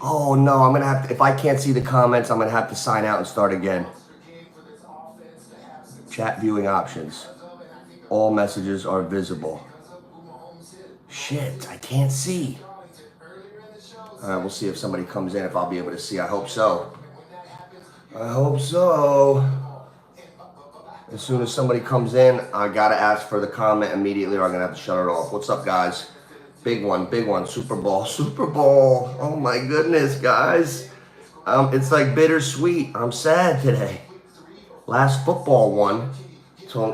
Oh no, I'm gonna have to, if I can't see the comments, I'm gonna have to sign out and start again. Chat viewing options. All messages are visible. Shit, I can't see. All right, we'll see if somebody comes in, if I'll be able to see. I hope so. I hope so. As soon as somebody comes in, I gotta ask for the comment immediately or I'm gonna have to shut it off. What's up, guys? Big one, Super Bowl, Super Bowl. Oh my goodness, guys. It's like bittersweet. I'm sad today. Last football one till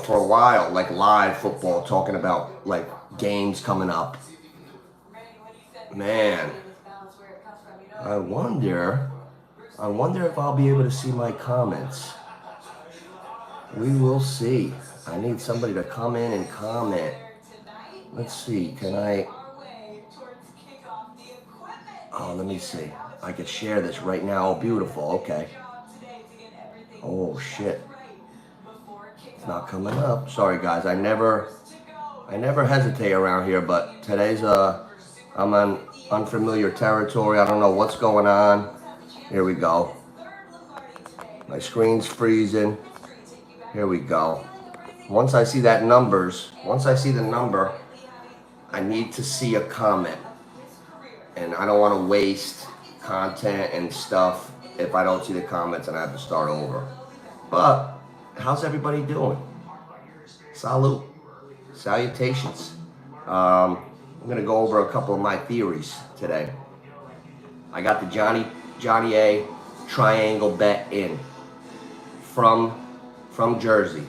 for a while, like live football, talking about like games coming up. Man, I wonder if I'll be able to see my comments. We will see. I need somebody to come in and comment. Let's see, can I? Oh, let me see. I can share this right now. Oh, beautiful, okay. Oh, shit. It's not coming up. Sorry, guys, I never hesitate around here, but today's, I'm on unfamiliar territory. I don't know what's going on. Here we go. My screen's freezing. Here we go. Once I see the number, I need to see a comment. And I don't want to waste content and stuff if I don't see the comments and I have to start over. But how's everybody doing? Salute. Salutations. I'm going to go over a couple of my theories today. I got the Johnny A triangle bet in from Jersey.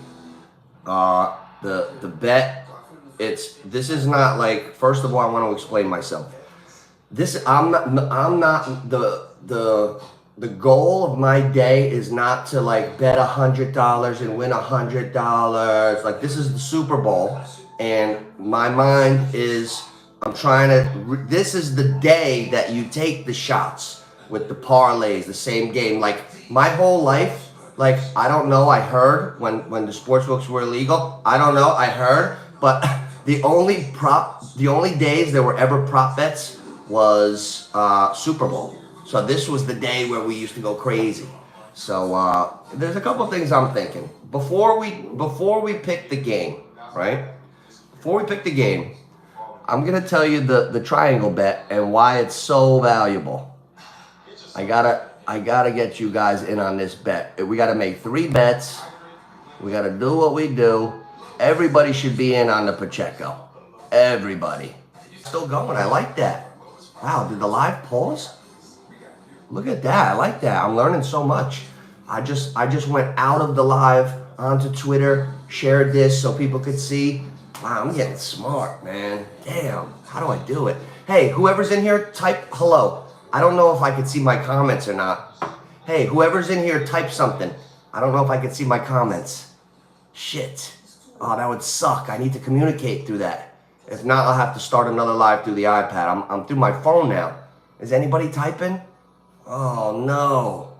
The bet, this is not like, first of all, I want to explain myself. I'm not the goal of my day is not to like bet $100 and win $100. Like, this is the Super Bowl and my mind is, this is the day that you take the shots with the parlays, the same game. Like, my whole life, like, I don't know, I heard when the sportsbooks were illegal, I don't know, I heard, but the only days there were ever prop bets was Super Bowl. So this was the day where we used to go crazy. So there's a couple things I'm thinking. Before we pick the game, right? Before we pick the game, I'm gonna tell you the triangle bet and why it's so valuable. I gotta get you guys in on this bet. We gotta make 3 bets. We gotta do what we do. Everybody should be in on the Pacheco. Everybody. Still going, I like that. Wow, did the live pause? Look at that, I like that. I'm learning so much. I just went out of the live onto Twitter, shared this so people could see. Wow, I'm getting smart, man. Damn, how do I do it? Hey, whoever's in here, type hello. I don't know if I could see my comments or not. Hey, whoever's in here, type something. I don't know if I could see my comments. Shit. Oh, that would suck. I need to communicate through that. If not, I'll have to start another live through the iPad. I'm through my phone now. Is anybody typing? Oh, no.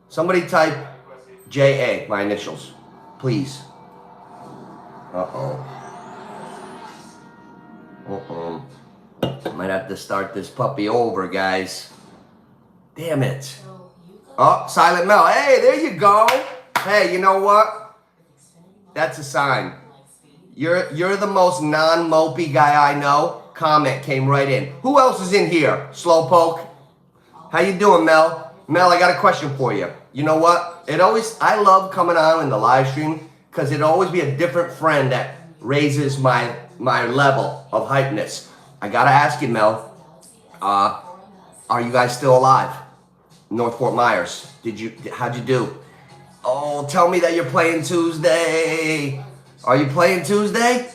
Somebody type JA, my initials. Please. Uh-oh. Might have to start this puppy over, guys. Damn it. Oh, Silent Mel. Hey, there you go. Hey, you know what? That's a sign. You're the most non-mopey guy I know. Comment came right in. Who else is in here? Slowpoke. How you doing, Mel? Mel, I got a question for you. You know what? I love coming on in the live stream because it'll always be a different friend that raises my level of hypeness. I gotta ask you, Mel. Are you guys still alive? North Fort Myers. How'd you do? Oh, tell me that you're playing Tuesday. Are you playing Tuesday?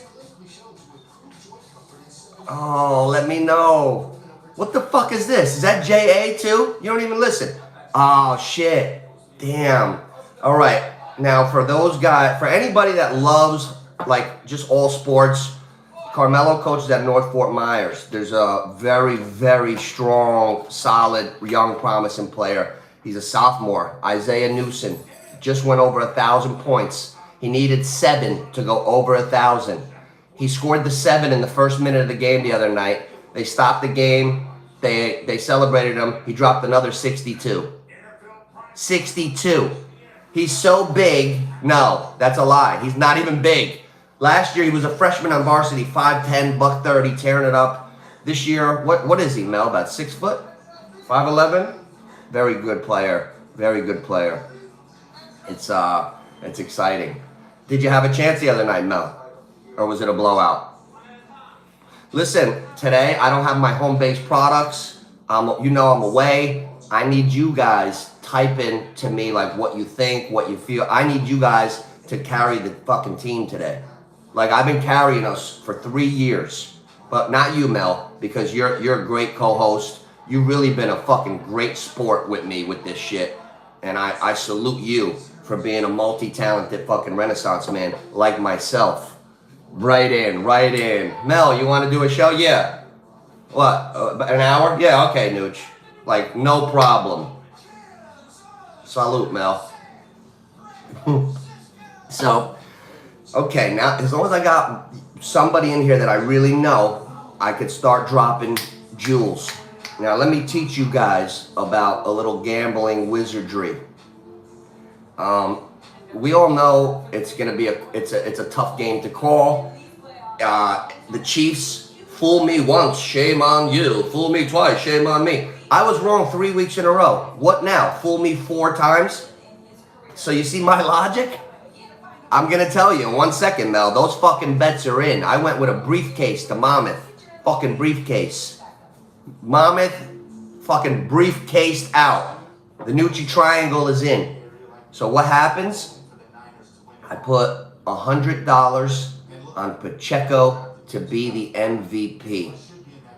Oh, let me know. What the fuck is this? Is that JA too? You don't even listen. Oh, shit. Damn. All right. Now, for those guys, for anybody that loves, like, just all sports, Carmelo coaches at North Fort Myers. There's a very, very strong, solid, young, promising player. He's a sophomore, Isaiah Newsom. Just went over 1,000 points. He needed 7 to go over 1,000. He scored the 7 in the first minute of the game the other night. They stopped the game. They celebrated him. He dropped another 62. 62. He's so big. No, that's a lie. He's not even big. Last year, he was a freshman on varsity, 5'10", $130, tearing it up. This year, what is he, Mel? About 6 foot? 5'11"? Very good player. Very good player. It's exciting. Did you have a chance the other night, Mel? Or was it a blowout? Listen, today I don't have my home base products. I'm away. I need you guys type in to me like what you think, what you feel. I need you guys to carry the fucking team today. Like I've been carrying us for 3 years, but not you, Mel, because you're a great co-host. You've really been a fucking great sport with me with this shit, and I salute you for being a multi-talented fucking Renaissance man like myself. Right in. Mel, you want to do a show? Yeah. What? An hour? Yeah, okay, Nooch. Like, no problem. Salute, Mel. So, okay, now, as long as I got somebody in here that I really know, I could start dropping jewels. Now, let me teach you guys about a little gambling wizardry. We all know it's gonna be it's a tough game to call. The Chiefs, fool me once, shame on you. Fool me twice, shame on me. I was wrong 3 weeks in a row. What now? Fool me 4 times? So you see my logic? I'm gonna tell you in 1 second, Mel. Those fucking bets are in. I went with a briefcase to Monmouth. Fucking briefcase. Monmouth, fucking briefcased out. The Nucci Triangle is in. So what happens? I put $100 on Pacheco to be the MVP.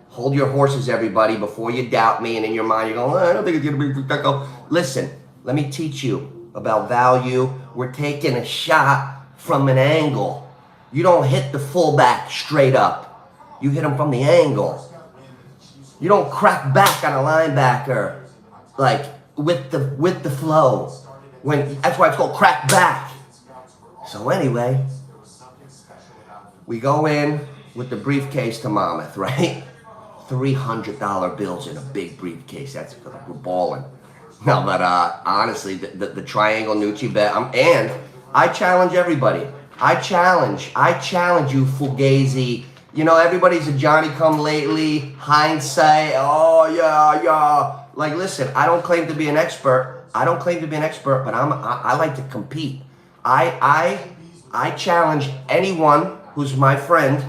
Hold your horses, everybody, before you doubt me and in your mind you're going, I don't think it's going to be Pacheco. Listen, let me teach you about value. We're taking a shot from an angle. You don't hit the fullback straight up. You hit him from the angle. You don't crack back on a linebacker like with the flow. That's why it's called crack back. So anyway, we go in with the briefcase to Monmouth, right? $300 bills in a big briefcase. We're balling. No, but honestly, the Triangle Nucci bet. And I challenge everybody. I challenge you, Fugazi. You know, everybody's a Johnny-come-lately, hindsight. Oh yeah. Like, listen, I don't claim to be an expert. But I like to compete. I challenge anyone who's my friend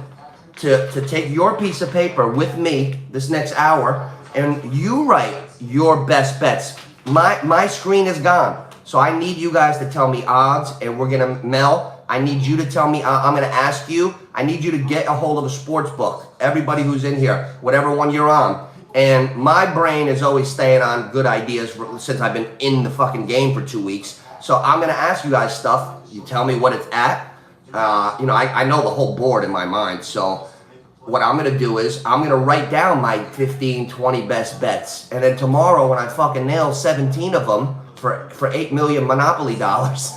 to take your piece of paper with me this next hour and you write your best bets. My screen is gone. So I need you guys to tell me odds, and we're gonna, Mel, I need you to tell me, I'm gonna ask you, I need you to get a hold of a sports book. Everybody who's in here, whatever one you're on. And my brain is always staying on good ideas since I've been in the fucking game for 2 weeks. So I'm gonna ask you guys stuff. You tell me what it's at. I know the whole board in my mind. So what I'm gonna do is I'm gonna write down my 15, 20 best bets. And then tomorrow when I fucking nail 17 of them for 8 million Monopoly dollars,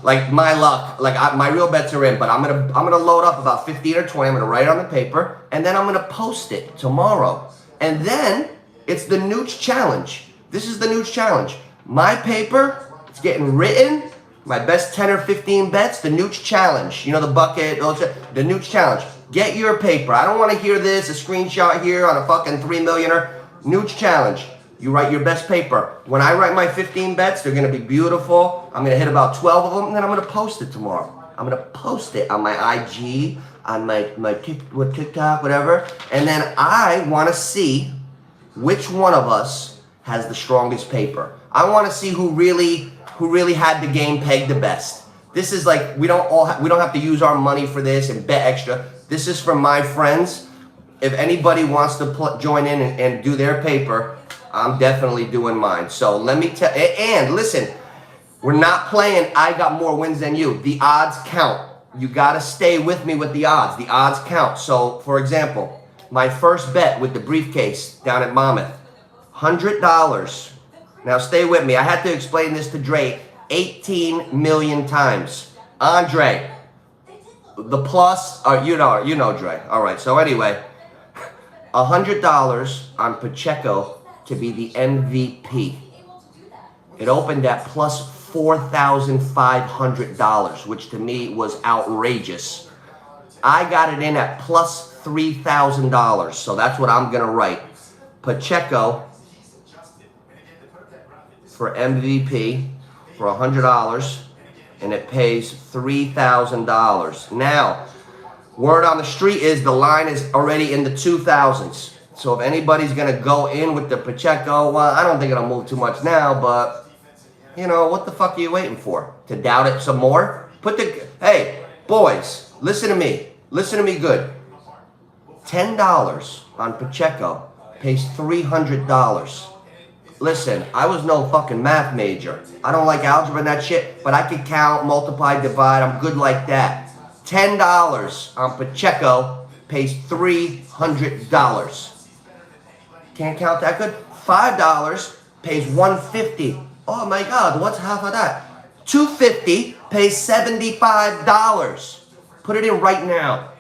like my luck, my real bets are in, but I'm gonna load up about 15 or 20. I'm gonna write it on the paper, and then I'm gonna post it tomorrow. And then it's the Nooch Challenge. This is the Nooch Challenge. My paper, it's getting written. My best 10 or 15 bets, the Nooch Challenge. You know, the bucket, the Nooch Challenge. Get your paper. I don't want to hear this, a screenshot here on a fucking 3 millionaire. Nooch Challenge. You write your best paper. When I write my 15 bets, they're going to be beautiful. I'm going to hit about 12 of them, and then I'm going to post it tomorrow. I'm going to post it on my IG, on my TikTok, whatever. And then I want to see which one of us has the strongest paper. I want to see who really had the game pegged the best. This is like, we don't have to use our money for this and bet extra. This is for my friends. If anybody wants to join in and do their paper, I'm definitely doing mine. So let me tell, and listen, we're not playing I got more wins than you. The odds count. You got to stay with me with the odds. The odds count. So, for example, my first bet with the briefcase down at Monmouth, $100. Now, stay with me. I had to explain this to Dre 18 million times. Andre, the plus, you know Dre. All right, so anyway, $100 on Pacheco to be the MVP. It opened at plus $4,500, which to me was outrageous. I got it in at plus $3,000, so that's what I'm gonna write. Pacheco for MVP for $100, and it pays $3,000. Now, word on the street is the line is already in the 2000s. So if anybody's gonna go in with the Pacheco, well, I don't think it'll move too much now, but you know, what the fuck are you waiting for? To doubt it some more? Hey, boys, listen to me. Listen to me good. $10 on Pacheco pays $300. Listen, I was no fucking math major. I don't like algebra and that shit, but I can count, multiply, divide. I'm good like that. $10 on Pacheco pays $300. Can't count that good? $5 pays $150. Oh my God, what's half of that? $250 pays $75. Put it in right now.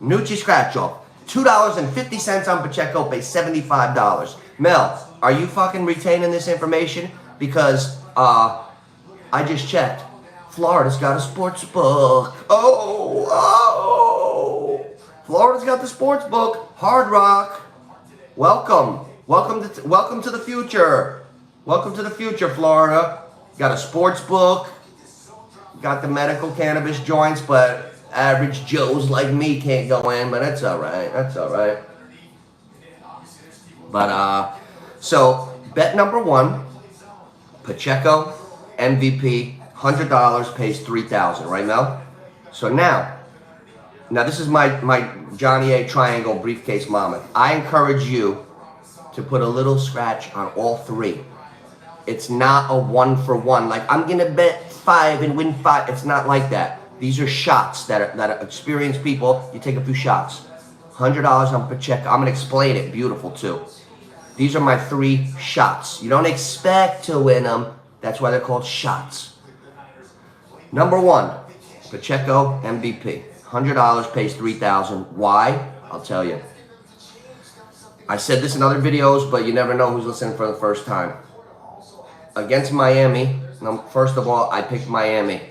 Nucci scratch off. $2.50 on Pacheco pays $75. Mel, are you fucking retaining this information? Because I just checked. Florida's got a sports book. Oh. Florida's got the sports book. Hard Rock. Welcome to the future. Welcome to the future, Florida. Got a sports book. Got the medical cannabis joints, but average Joes like me can't go in. But that's all right. That's all right. But so bet number one, Pacheco, MVP, $100 pays $3,000. Right, Mel? So now this is my Johnny A Triangle briefcase mammoth. I encourage you to put a little scratch on all three. It's not a 1-for-1. Like, I'm going to bet 5 and win 5. It's not like that. These are shots that are experienced people. You take a few shots. $100 on Pacheco. I'm going to explain it. Beautiful, too. These are my 3 shots. You don't expect to win them. That's why they're called shots. Number 1, Pacheco, MVP. $100 pays $3,000. Why? I'll tell you. I said this in other videos, but you never know who's listening for the first time. Against Miami, first of all, I picked Miami.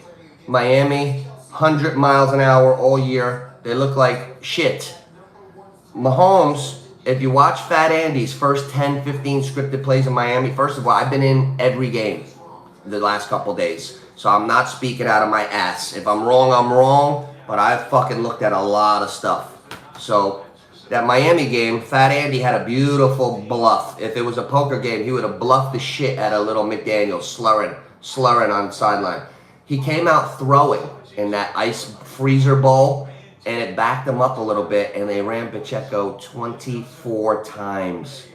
Miami, 100 miles an hour all year. They look like shit. Mahomes, if you watch Fat Andy's first 10, 15 scripted plays in Miami, first of all, I've been in every game the last couple days. So I'm not speaking out of my ass. If I'm wrong, I'm wrong. But I've fucking looked at a lot of stuff. So that Miami game, Fat Andy had a beautiful bluff. If it was a poker game, he would have bluffed the shit out of little McDaniel, slurring on the sideline. He came out throwing in that ice freezer bowl, and it backed him up a little bit, and they ran Pacheco 24 times.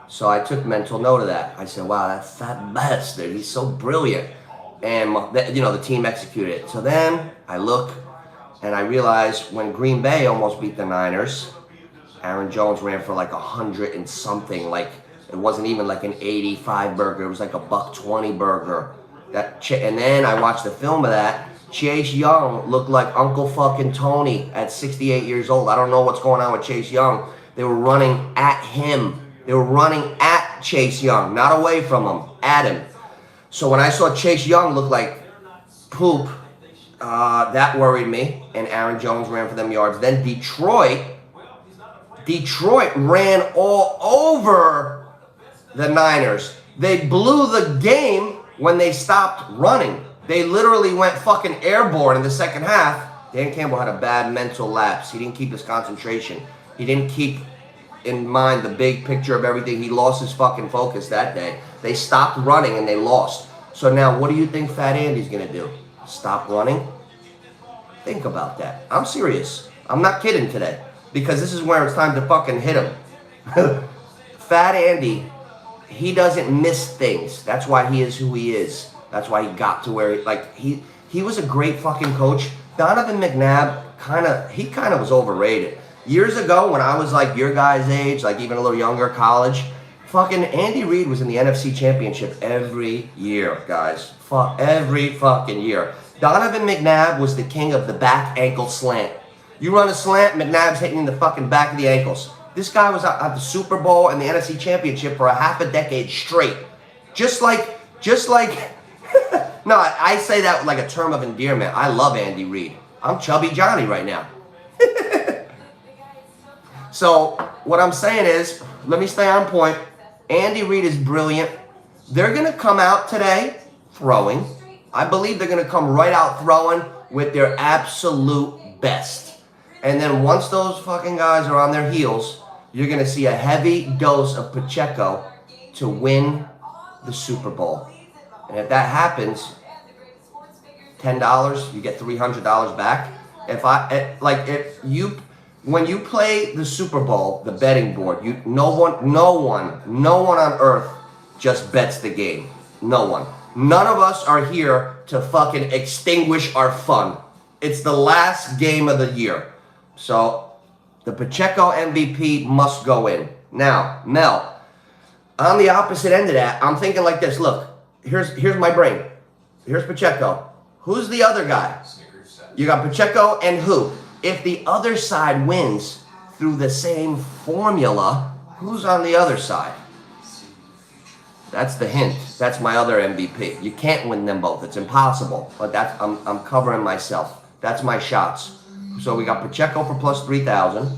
So I took mental note of that. I said, wow, that fat bastard, he's so brilliant. And, the team executed it. So then I look, and I realize when Green Bay almost beat the Niners, Aaron Jones ran for like 100 and something. Like, it wasn't even like an 85 burger. It was like a $1.20 burger. And then I watched the film of that. Chase Young looked like Uncle fucking Tony at 68 years old. I don't know what's going on with Chase Young. They were running at him. They were running at Chase Young, not away from him, at him. So when I saw Chase Young look like poop, that worried me. And Aaron Jones ran for them yards. Then Detroit ran all over the Niners. They blew the game when they stopped running. They literally went fucking airborne in the second half. Dan Campbell had a bad mental lapse. He didn't keep his concentration. He didn't keep in mind the big picture of everything. He lost his fucking focus that day. They stopped running and they lost. So now what do you think Fat Andy's going to do? Stop running? Think about that. I'm serious. I'm not kidding today. Because this is where it's time to fucking hit him. Fat Andy, he doesn't miss things. That's why he is who he is. That's why he got to where he was a great fucking coach. Donovan McNabb kind of was overrated. Years ago when I was like your guys' age, like even a little younger, college, fucking Andy Reid was in the NFC Championship every year, guys. Every fucking year. Donovan McNabb was the king of the back ankle slant. You run a slant, McNabb's hitting in the fucking back of the ankles. This guy was at the Super Bowl and the NFC Championship for a half a decade straight. Just like, no, I say that like a term of endearment. I love Andy Reid. I'm Chubby Johnny right now. So what I'm saying is, let me stay on point. Andy Reid is brilliant. They're going to come out today throwing. I believe they're going to come right out throwing with their absolute best. And then once those fucking guys are on their heels, you're going to see a heavy dose of Pacheco to win the Super Bowl. And if that happens, $10, you get $300 back. When you play the Super Bowl, the betting board, no one on earth just bets the game. No one. None of us are here to fucking extinguish our fun. It's the last game of the year. So the Pacheco MVP must go in. Now, Mel, on the opposite end of that, I'm thinking like this. Look, here's my brain. Here's Pacheco. Who's the other guy? You got Pacheco and who? If the other side wins through the same formula, who's on the other side? That's the hint. That's my other MVP. You can't win them both. It's impossible. But I'm covering myself. That's my shots. So we got Pacheco for plus 3,000.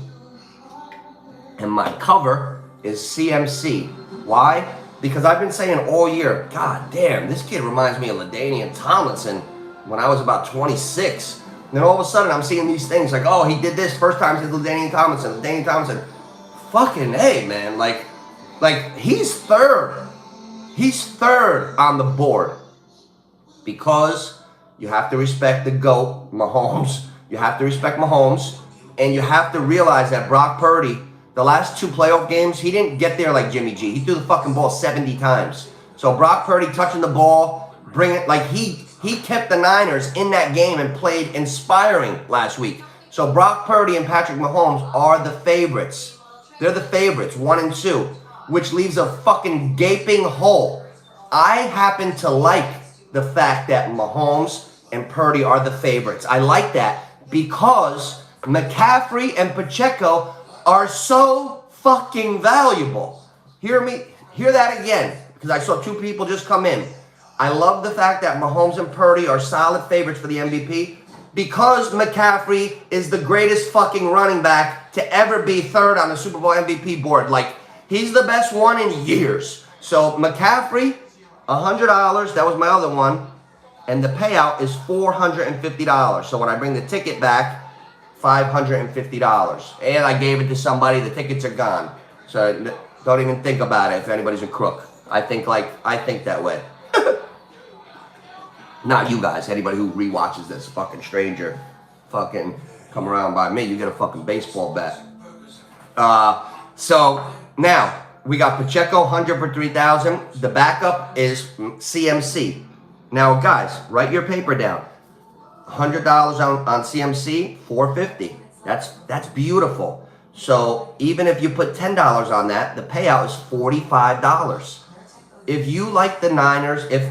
And my cover is CMC. Why? Because I've been saying all year, God damn, this kid reminds me of LaDainian Tomlinson when I was about 26. And then all of a sudden I'm seeing these things like, oh, he did this first time to LaDainian Tomlinson. LaDainian Tomlinson. Fucking A, man. Like he's third. He's third on the board. Because you have to respect the GOAT, Mahomes. You have to respect Mahomes. And you have to realize that Brock Purdy, the last 2 playoff games, he didn't get there like Jimmy G. He threw the fucking ball 70 times. So Brock Purdy touching the ball, he kept the Niners in that game and played inspiring last week. So Brock Purdy and Patrick Mahomes are the favorites. They're the favorites, 1 and 2, which leaves a fucking gaping hole. I happen to like the fact that Mahomes and Purdy are the favorites. I like that because McCaffrey and Pacheco are so fucking valuable. Hear that again, because I saw 2 people just come in. I love the fact that Mahomes and Purdy are solid favorites for the MVP because McCaffrey is the greatest fucking running back to ever be third on the Super Bowl MVP board. Like, he's the best one in years. So McCaffrey, $100. That was my other one. And the payout is $450. So when I bring the ticket back, $550. And I gave it to somebody. The tickets are gone. So don't even think about it if anybody's a crook. I think that way. Not you guys. Anybody who rewatches this, fucking stranger, fucking come around by me, you get a fucking baseball bat. So now we got Pacheco, 100 for 3,000. The backup is CMC. Now, guys, write your paper down. $100 on CMC, $450. That's beautiful. So even if you put $10 on that, the payout is $45. If you like the Niners, it's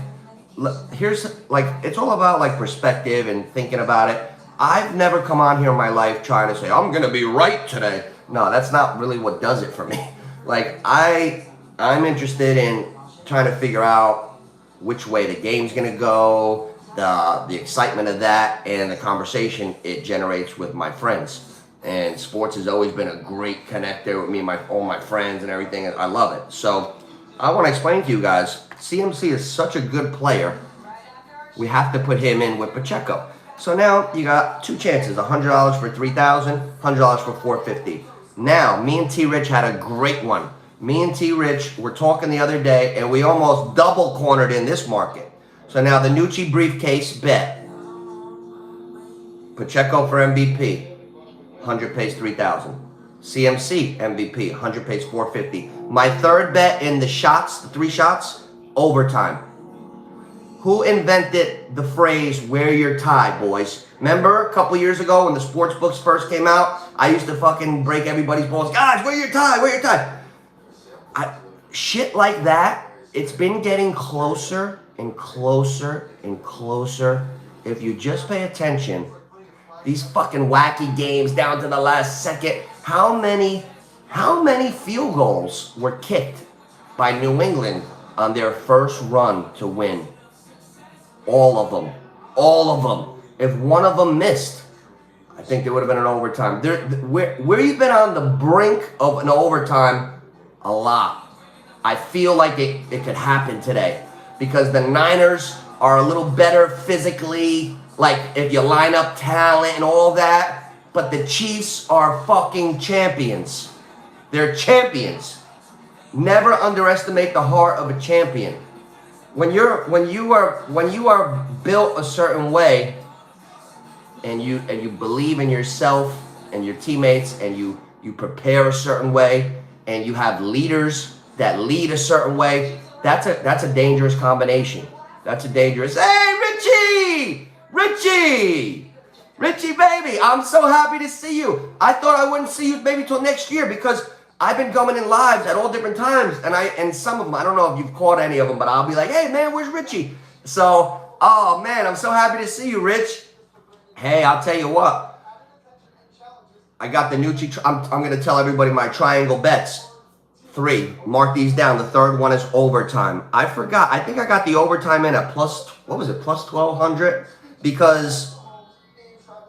all about like perspective and thinking about it. I've never come on here in my life trying to say, I'm going to be right today. No, that's not really what does it for me. Like, I'm interested in trying to figure out which way the game's going to go, the excitement of that, and the conversation it generates with my friends. And sports has always been a great connector with me and all my friends and everything. I love it. So I want to explain to you guys, CMC is such a good player. We have to put him in with Pacheco. So now you got 2 chances, $100 for 3,000, $100 for $450. Now, me and T. Rich had a great one. Me and T. Rich were talking the other day, and we almost double cornered in this market. So now the Nucci briefcase bet. Pacheco for MVP, 100 pays 3,000. CMC MVP, 100 pays 450. My third bet in the shots, the 3 shots, overtime. Who invented the phrase, wear your tie, boys? Remember a couple years ago when the sports books first came out? I used to fucking break everybody's balls. Guys, wear your tie, wear your tie. Shit like that, it's been getting closer and closer and closer. If you just pay attention, these fucking wacky games down to the last second. How many How many field goals were kicked by New England on their first run to win? All of them. All of them. If one of them missed, I think there would have been an overtime. We've been on the brink of an overtime a lot. I feel like it could happen today because the Niners are a little better physically, like if you line up talent and all that, but the Chiefs are fucking champions. They're champions. Never underestimate the heart of a champion. When you are built a certain way, and you believe in yourself and your teammates, and you prepare a certain way, and you have leaders that lead a certain way, that's a dangerous combination. That's a dangerous. Hey, Richie, baby, I'm so happy to see you. I thought I wouldn't see you maybe till next year because I've been coming in lives at all different times, and some of them, I don't know if you've caught any of them, but I'll be like, hey man, where's Richie? So, oh man, I'm so happy to see you, Rich. Hey, I'll tell you what. I got the Nucci. I'm going to tell everybody my triangle bets. 3. Mark these down. The third one is overtime. I forgot. I think I got the overtime in at plus 1,200 because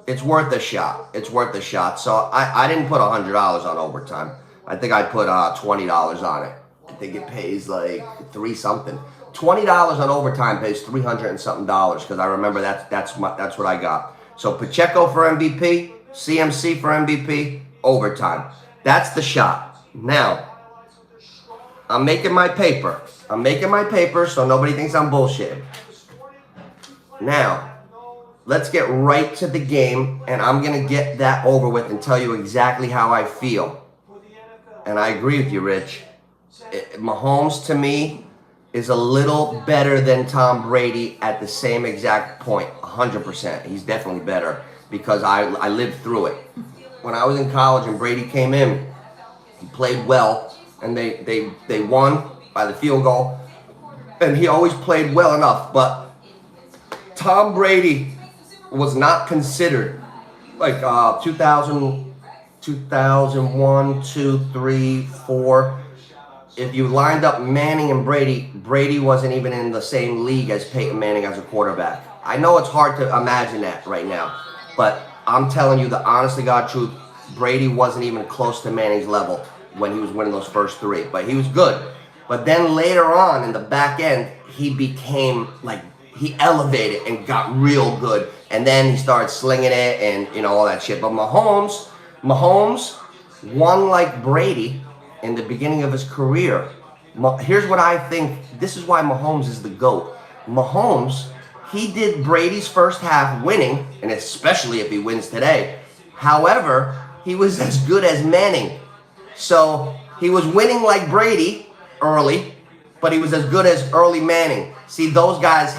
it's worth a shot. It's worth a shot. So I didn't put $100 on overtime. I think I put $20 on it. I think it pays like 3 something. $20 on overtime pays $300 and something because I remember that's what I got. So Pacheco for MVP, CMC for MVP, overtime. That's the shot. Now, I'm making my paper. So nobody thinks I'm bullshitting. Now, let's get right to the game, and I'm going to get that over with and tell you exactly how I feel. And I agree with you, Rich. Mahomes, to me, is a little better than Tom Brady at the same exact point, 100%. He's definitely better because I lived through it. When I was in college and Brady came in, he played well, and they won by the field goal, and he always played well enough. But Tom Brady was not considered like 2001, 2, 3, 4. If you lined up Manning and Brady wasn't even in the same league as Peyton Manning as a quarterback. I know it's hard to imagine that right now, but I'm telling you the honest to God truth, Brady wasn't even close to Manning's level when he was winning those first 3, but he was good. But then later on in the back end, he became like, he elevated and got real good, and then he started slinging it and all that shit. But Mahomes won like Brady in the beginning of his career. Here's what I think. This is why Mahomes is the GOAT. Mahomes, he did Brady's first half winning, and especially if he wins today. However, he was as good as Manning. So he was winning like Brady early, but he was as good as early Manning. See, those guys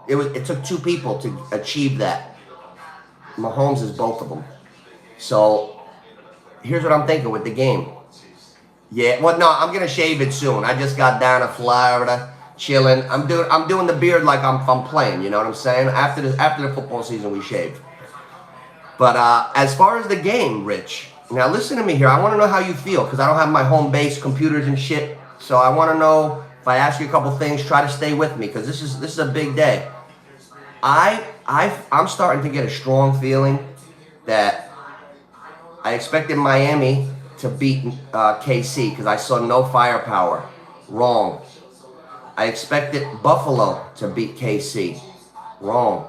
it took 2 people to achieve that. Mahomes is both of them. So here's what I'm thinking with the game. Yeah, well, no, I'm gonna shave it soon. I just got down to Florida, chilling. I'm doing the beard like I'm playing. You know what I'm saying? After the football season, we shave. But as far as the game, Rich, now listen to me here. I want to know how you feel because I don't have my home base computers and shit. So I want to know if I ask you a couple things, try to stay with me because this is a big day. I'm starting to get a strong feeling that I expected Miami to beat KC because I saw no firepower. Wrong. I expected Buffalo to beat KC. Wrong.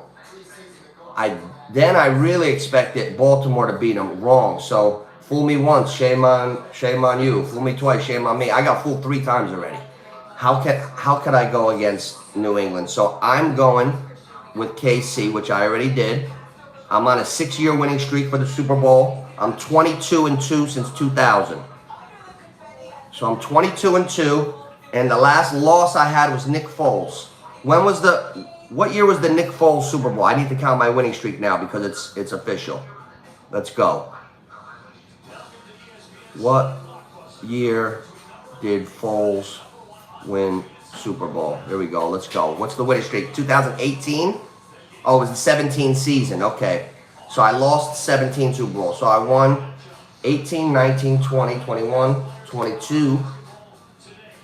I really expected Baltimore to beat them. Wrong. So fool me once, shame on you. Fool me twice, shame on me. I got fooled 3 times already. How could I go against New England? So I'm going with KC, which I already did. I'm on a 6-year winning streak for the Super Bowl. I'm 22-2 since 2000. So I'm 22-2, and the last loss I had was Nick Foles. What year was the Nick Foles Super Bowl? I need to count my winning streak now because it's official. Let's go. What year did Foles win Super Bowl? Here we go. Let's go. What's the winning streak? 2018? Oh, it was the 17 season. Okay. So I lost 17 Super Bowls. So I won 18, 19, 20, 21, 22.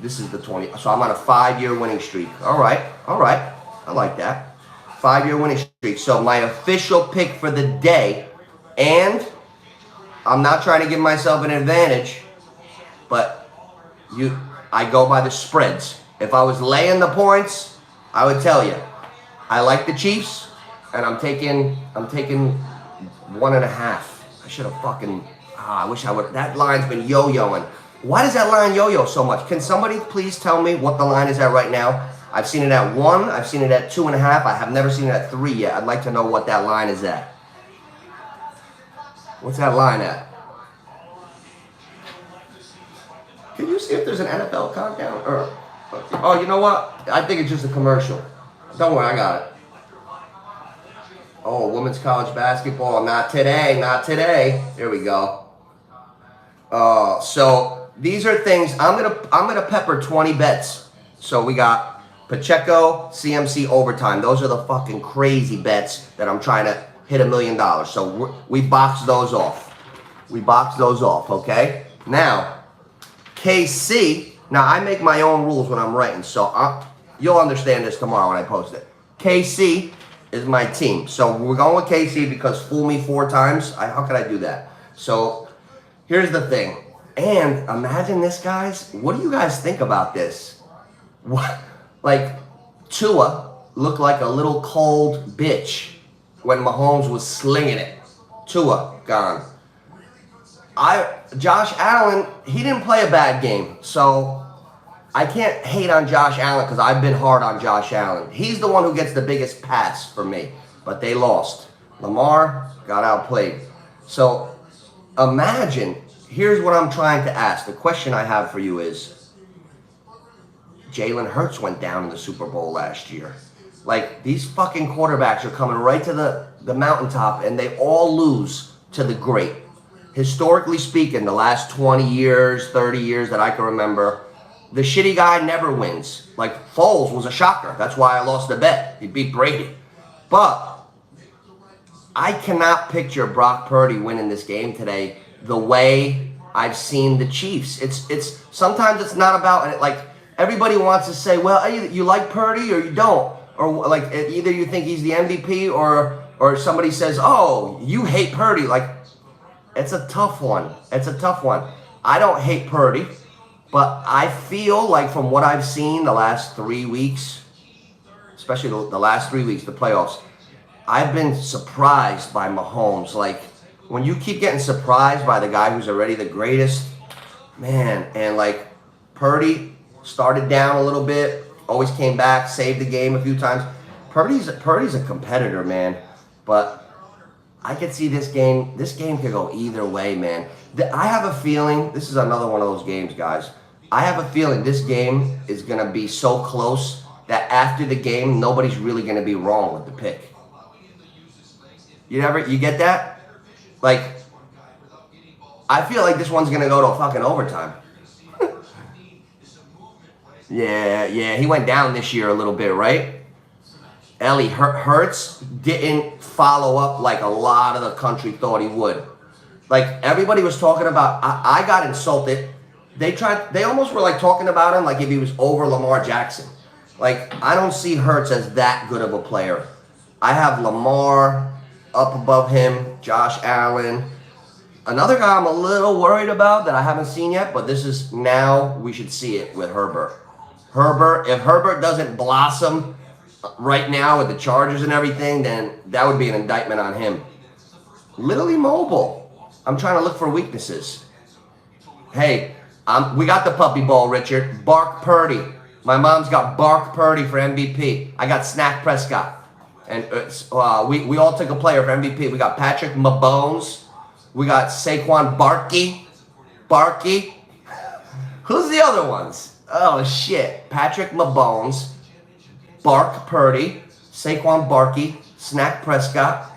This is the 20. So I'm on a 5-year winning streak. All right. I like that. 5-year winning streak. So my official pick for the day, and I'm not trying to give myself an advantage, but I go by the spreads. If I was laying the points, I would tell you, I like the Chiefs, and I'm taking 1.5. I should have fucking. I wish I would. That line's been yo-yoing. Why does that line yo-yo so much? Can somebody please tell me what the line is at right now? I've seen it at 1. I've seen it at 2.5. I have never seen it at 3 yet. I'd like to know what that line is at. What's that line at? Can you see if there's an NFL countdown? Oh, you know what? I think it's just a commercial. Don't worry, I got it. Oh, women's college basketball. Not today. Here we go. So these are things I'm gonna pepper 20 bets. So we got Pacheco, CMC overtime. Those are the fucking crazy bets that I'm trying to hit $1 million. So we box those off. Okay. Now KC. Now I make my own rules when I'm writing. So you'll understand this tomorrow when I post it. KC is my team. So we're going with KC because fool me 4 times. How could I do that? So here's the thing. And imagine this, guys. What do you guys think about this? What? Like, Tua looked like a little cold bitch when Mahomes was slinging it. Tua, gone. Josh Allen, he didn't play a bad game. So I can't hate on Josh Allen because I've been hard on Josh Allen. He's the one who gets the biggest pass for me. But they lost. Lamar got outplayed. So imagine, here's what I'm trying to ask. The question I have for you is, Jalen Hurts went down in the Super Bowl last year. Like, these fucking quarterbacks are coming right to the mountaintop, and they all lose to the great. Historically speaking, the last 20 years, 30 years that I can remember, the shitty guy never wins. Like, Foles was a shocker. That's why I lost the bet. He beat Brady. But I cannot picture Brock Purdy winning this game today the way I've seen the Chiefs. It's sometimes it's not about it. Like, everybody wants to say, well, you like Purdy or you don't, or like either you think he's the MVP or somebody says, oh, you hate Purdy. Like, it's a tough one. I don't hate Purdy, but I feel like from what I've seen the last 3 weeks, especially the last 3 weeks, the playoffs, I've been surprised by Mahomes. Like, when you keep getting surprised by the guy who's already the greatest, man, and like Purdy started down a little bit, always came back, saved the game a few times. Purdy's a competitor, man. But I could see this game could go either way, man. I have a feeling, this is another one of those games, guys. I have a feeling this game is going to be so close that after the game, nobody's really going to be wrong with the pick. You get that? Like, I feel like this one's going to go to a fucking overtime. Yeah, he went down this year a little bit, right? Ellie Hurts didn't follow up like a lot of the country thought he would. Like, everybody was talking about, I got insulted. They almost were like talking about him like if he was over Lamar Jackson. Like, I don't see Hurts as that good of a player. I have Lamar up above him, Josh Allen. Another guy I'm a little worried about that I haven't seen yet, but this is now we should see it with Herbert. If Herbert doesn't blossom right now with the Chargers and everything, then that would be an indictment on him. Literally mobile. I'm trying to look for weaknesses. Hey, we got the puppy ball, Richard. Bark Purdy. My mom's got Bark Purdy for MVP. I got Snack Prescott. And we all took a player for MVP. We got Patrick Mahomes. We got Saquon Barkley. Who's the other ones? Oh, shit. Patrick Mahomes, Bark Purdy, Saquon Barkley, Snack Prescott.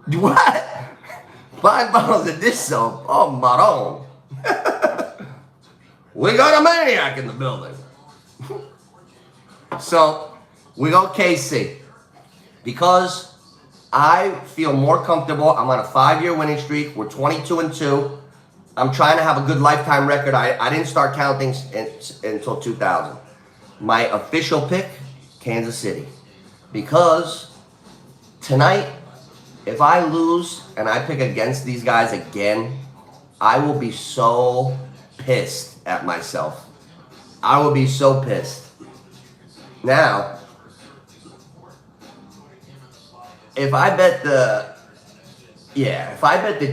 What? 5 bottles of this soap. Oh, Maron. We got a maniac in the building. So, we go KC. Because I feel more comfortable. I'm on a 5-year winning streak. We're 22-2. I'm trying to have a good lifetime record. I didn't start counting until 2000. My official pick, Kansas City. Because tonight, if I lose and I pick against these guys again, I will be so pissed at myself. I will be so pissed. Now, if I bet the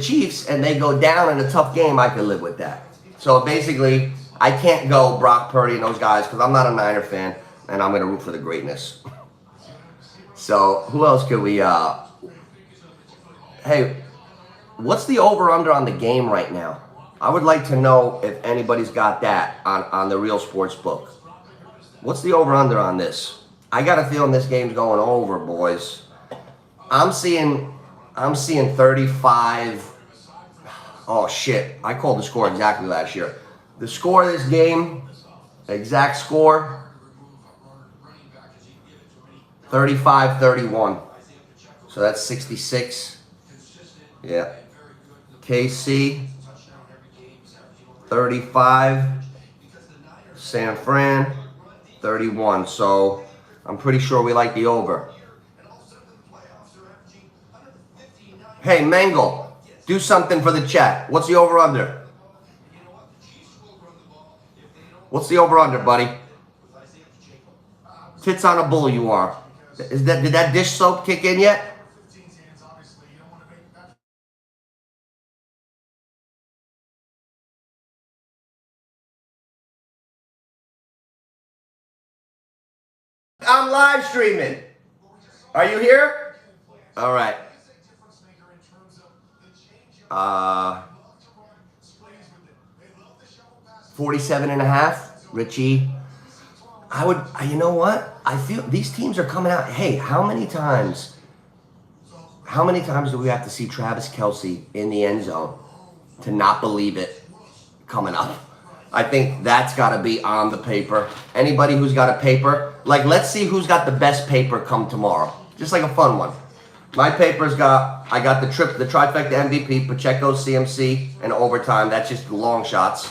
Chiefs and they go down in a tough game, I could live with that. So basically, I can't go Brock Purdy and those guys because I'm not a Niner fan and I'm going to root for the greatness. So who else could we, hey, what's the over-under on the game right now? I would like to know if anybody's got that on the Real Sports Book. What's the over-under on this? I got a feeling this game's going over, boys. I'm seeing 35. Oh, shit. I called the score exactly last year. The score of this game, exact score, 35-31. So that's 66. Yeah. KC, 35. San Fran, 31. So I'm pretty sure we like the over. Hey, Mangle, do something for the chat. What's the over-under? What's the over-under, buddy? Tits on a bull you are. Did that dish soap kick in yet? I'm live streaming. Are you here? All right. 47.5, Richie. You know what? I feel these teams are coming out. Hey, how many times do we have to see Travis Kelce in the end zone to not believe it coming up? I think that's got to be on the paper. Anybody who's got a paper, like, let's see who's got the best paper come tomorrow. Just like a fun one. My paper's I got the trifecta MVP, Pacheco, CMC, and overtime. That's just the long shots.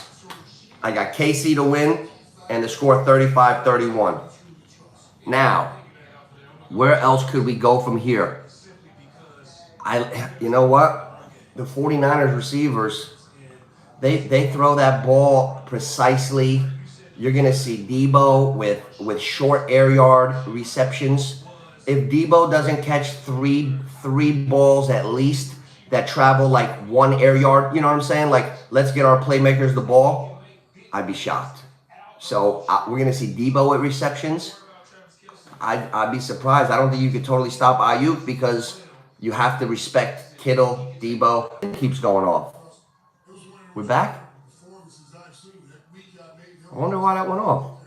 I got KC to win and the score 35-31. Now, where else could we go from here? You know what? The 49ers receivers, they throw that ball precisely. You're going to see Debo with short air yard receptions. If Debo doesn't catch three balls at least that travel like 1 air yard, you know what I'm saying? Like, let's get our playmakers the ball, I'd be shocked. So we're going to see Debo at receptions. I'd be surprised. I don't think you could totally stop Ayuk because you have to respect Kittle, Debo. It keeps going off. We're back? I wonder why that went off.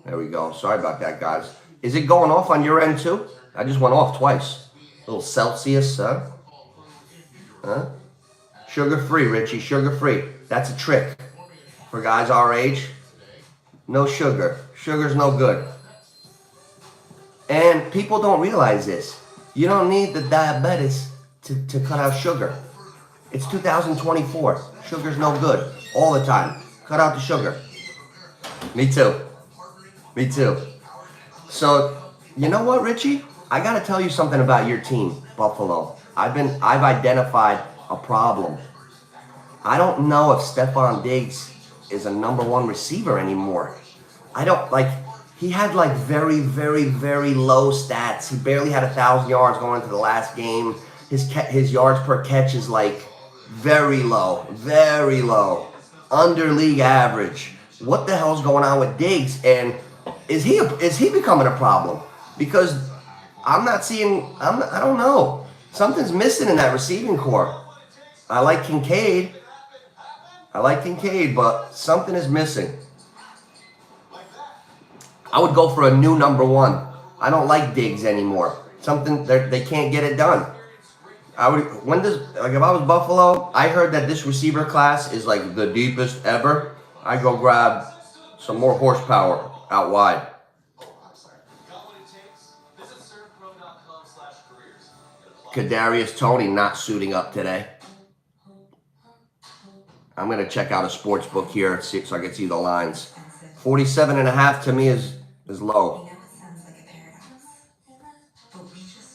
There we go. Sorry about that, guys. Is it going off on your end too? I just went off twice. A little Celsius, huh? Sugar-free, Richie, sugar-free. That's a trick for guys our age. No sugar. Sugar's no good. And people don't realize this. You don't need the diabetes to cut out sugar. It's 2024. Sugar's no good. All the time. Cut out the sugar. Me too. Me too. So, you know what, Richie? I got to tell you something about your team, Buffalo. I've identified a problem. I don't know if Stephon Diggs is a number 1 receiver anymore. He had like very, very, very low stats. He barely had 1,000 yards going into the last game. His yards per catch is like very low, under league average. What the hell's going on with Diggs? And is he becoming a problem? Because I don't know. Something's missing in that receiving core. I like Kincaid, but something is missing. I would go for a new number 1. I don't like Diggs anymore. Something they can't get it done. If I was Buffalo, I heard that this receiver class is like the deepest ever. I'd go grab some more horsepower out wide. Kadarius Toney not suiting up today. I'm going to check out a sports book here so I can see the lines. 47.5 to me is low.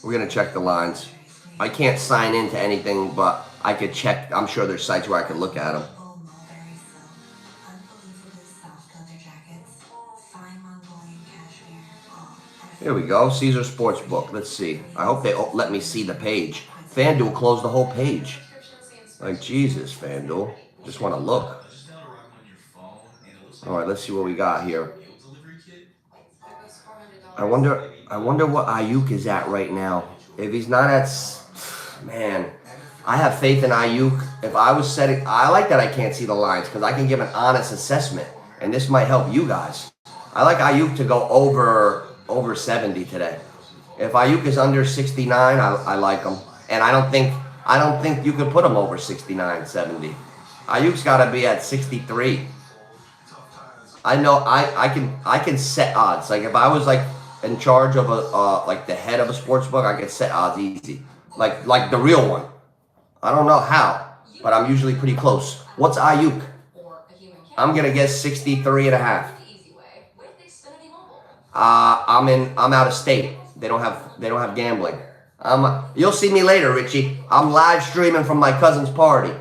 We're going to check the lines. I can't sign into anything, but I could check. I'm sure there's sites where I could look at them. Here we go. Caesar Sportsbook. Let's see. I hope they let me see the page. FanDuel closed the whole page. Like, Jesus, FanDuel. Just want to look. All right, let's see what we got here. I wonder what Ayuk is at right now. If he's not at, man, I have faith in Ayuk. If I was setting, I like that I can't see the lines because I can give an honest assessment, and this might help you guys. I like Ayuk to go over 70 today. If Ayuk is under 69, I like him, and I don't think you could put him over 69, 70. Ayuk's got to be at 63. I know I can set odds. Like if I was like in charge of like the head of a sports book, I could set odds easy. Like the real one. I don't know how, but I'm usually pretty close. What's Ayuk? I'm gonna guess 63.5. I'm out of state. They don't have gambling. You'll see me later, Richie. I'm live streaming from my cousin's party.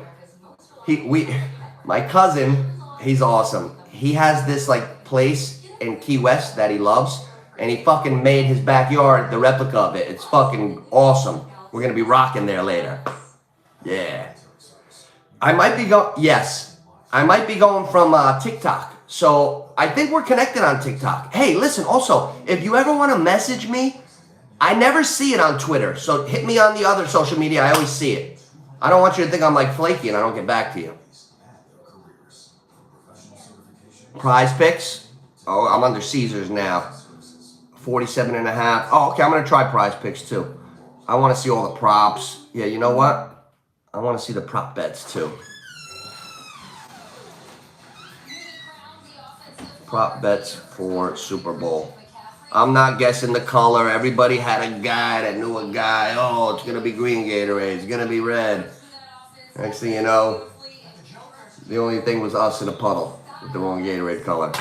My cousin, he's awesome. He has this like place in Key West that he loves, and he fucking made his backyard the replica of it. It's fucking awesome. We're gonna be rocking there later. Yeah. I might be going from TikTok. So I think we're connected on TikTok. Hey, listen, also, if you ever want to message me, I never see it on Twitter. So hit me on the other social media. I always see it. I don't want you to think I'm like flaky and I don't get back to you. Prize Picks. Oh, I'm under Caesars now. 47.5. Oh, okay, I'm going to try Prize Picks too. I want to see all the props. Yeah, you know what? I want to see the prop bets too. Prop bets for Super Bowl. I'm not guessing the color. Everybody had a guy that knew a guy. Oh, it's going to be green Gatorade. It's going to be red. Next thing you know, the only thing was us in a puddle with the wrong Gatorade color.